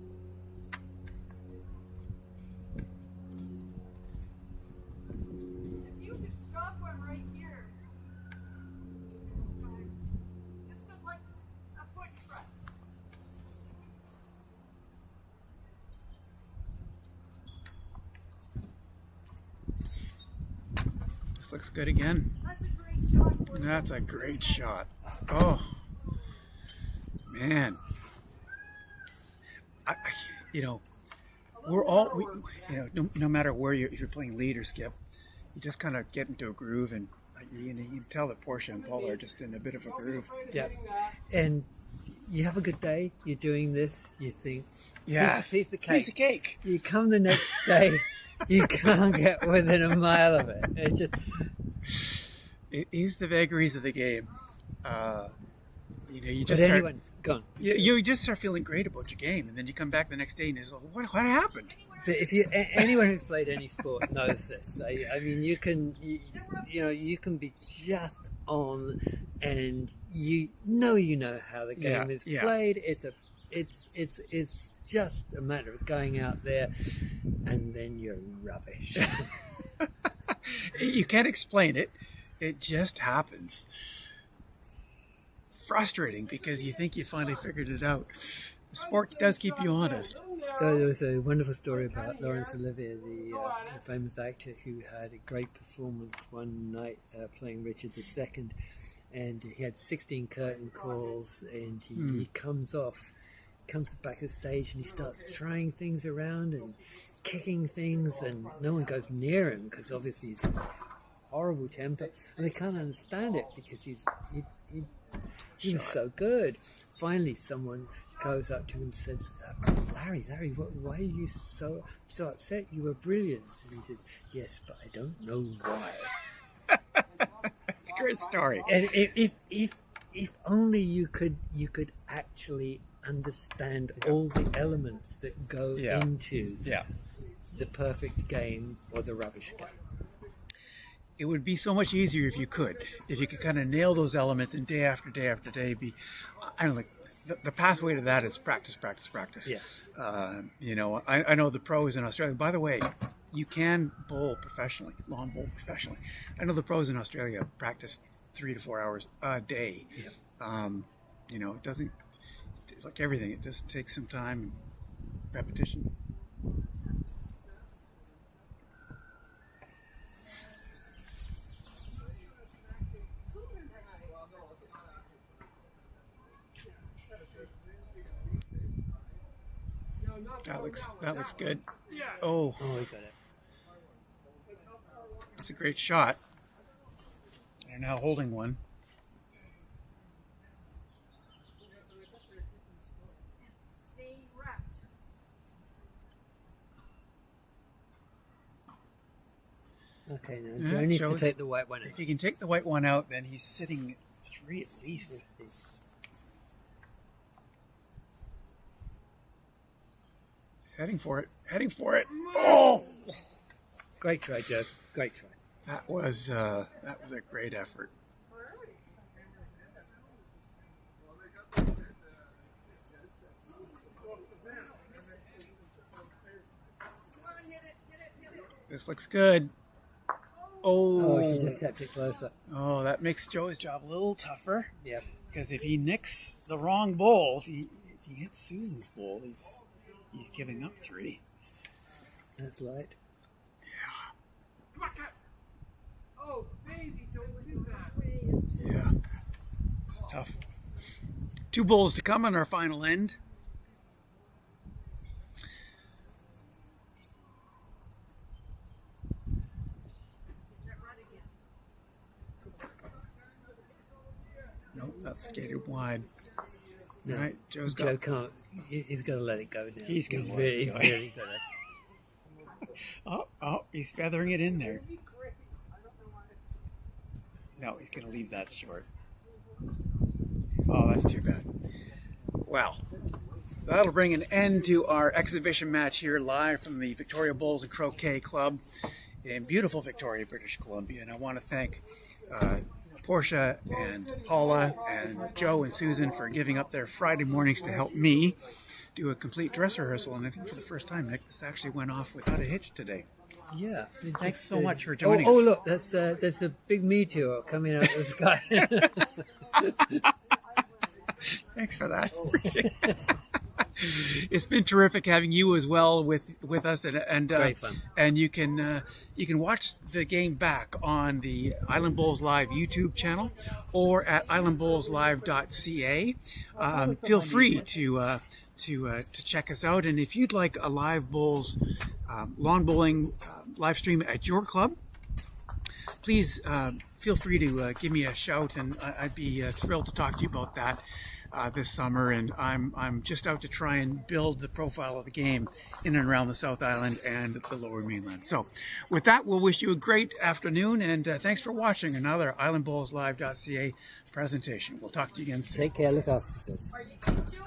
If you could stop one right here. Just like a foot in front. This looks good again. That's a great shot, Portia. That's a great shot. Oh, man. We're all, no matter where if you're playing lead or skip, you just kind of get into a groove, and you can tell that Portia and Paula are just in a bit of a groove. Yeah. And you have a good day, you're doing this, you think, Yeah, piece of cake. Piece of cake. You come the next day, you can't get within a mile of it. It's just, It is the vagaries of the game. You but just start. anyone, gone. You just start feeling great about your game, and then you come back the next day and it's like, what happened? But if anyone who's played any sport knows this. I mean, you can be just on, and you know how the game is played. It's just a matter of going out there, and then you're rubbish. You can't explain it. It just happens. It's frustrating because you think you finally figured it out. The sport does keep you honest. There was a wonderful story about Laurence Olivier, the famous actor who had a great performance one night playing Richard II, and he had 16 curtain calls, and he comes back of stage, and he starts throwing things around and kicking things, and no one goes near him because obviously he's a horrible temper, and they can't understand it because he was so good. Finally, someone goes up to him and says, Larry, why are you so upset? You were brilliant. And he says, yes, but I don't know why. It's a great story. And if only you could actually understand all the elements that go into the perfect game or the rubbish game. It would be so much easier if you could kind of nail those elements, and day after day after day the pathway to that is practice. Yes. I know the pros in Australia. By the way, you can bowl professionally, lawn bowl professionally. I know the pros in Australia practice 3 to 4 hours a day. Yeah. It doesn't, like everything, it just takes some time and repetition. That looks good. Oh, Oh, we got it. that's a great shot. They're now holding one. Stay wrapped. Okay, now Yeah, Joe needs to Joe's- take the white one out. If he can take the white one out, then he's sitting 3 at least. Heading for it. Heading for it. Oh, Great try, Joe. Great try. that was a great effort. Come on, hit it. This looks good. Oh, she just kept it closer. Oh, that makes Joe's job a little tougher. Yep. Because if he nicks the wrong bowl, if he hits Susan's bowl, he's giving up 3. That's light. Oh, baby, don't do that. Yeah, it's tough. 2 bowls to come on our final end. Nope, that's skated wide. No, All right, Joe's Joe got. can't. He's got to let it go now. He's gonna let really, it go. He's really got to. Oh, he's feathering it in there. No, he's going to leave that short. Oh, that's too bad. Well, that'll bring an end to our exhibition match here live from the Victoria Bowls and Croquet Club in beautiful Victoria, British Columbia. And I want to thank Portia and Paula and Joe and Susan for giving up their Friday mornings to help me do a complete dress rehearsal. And I think for the first time, Nick, this actually went off without a hitch today. Yeah. Thanks so much for joining us. Oh, us. look, there's a big meteor coming out of the sky. Thanks for that. It's been terrific having you as well with us, and Great fun. And you can watch the game back on the Island Bowls Live YouTube channel or at islandbowlslive.ca. Feel free to check us out, and if you'd like a live bowls lawn bowling live stream at your club, please feel free to give me a shout, and I'd be thrilled to talk to you about that this summer. And I'm just out to try and build the profile of the game in and around the South Island and the Lower Mainland. So with that, we'll wish you a great afternoon, and thanks for watching another islandbowlslive.ca presentation. We'll talk to you again soon. Take care. Look after yourself. Are you good, Joey?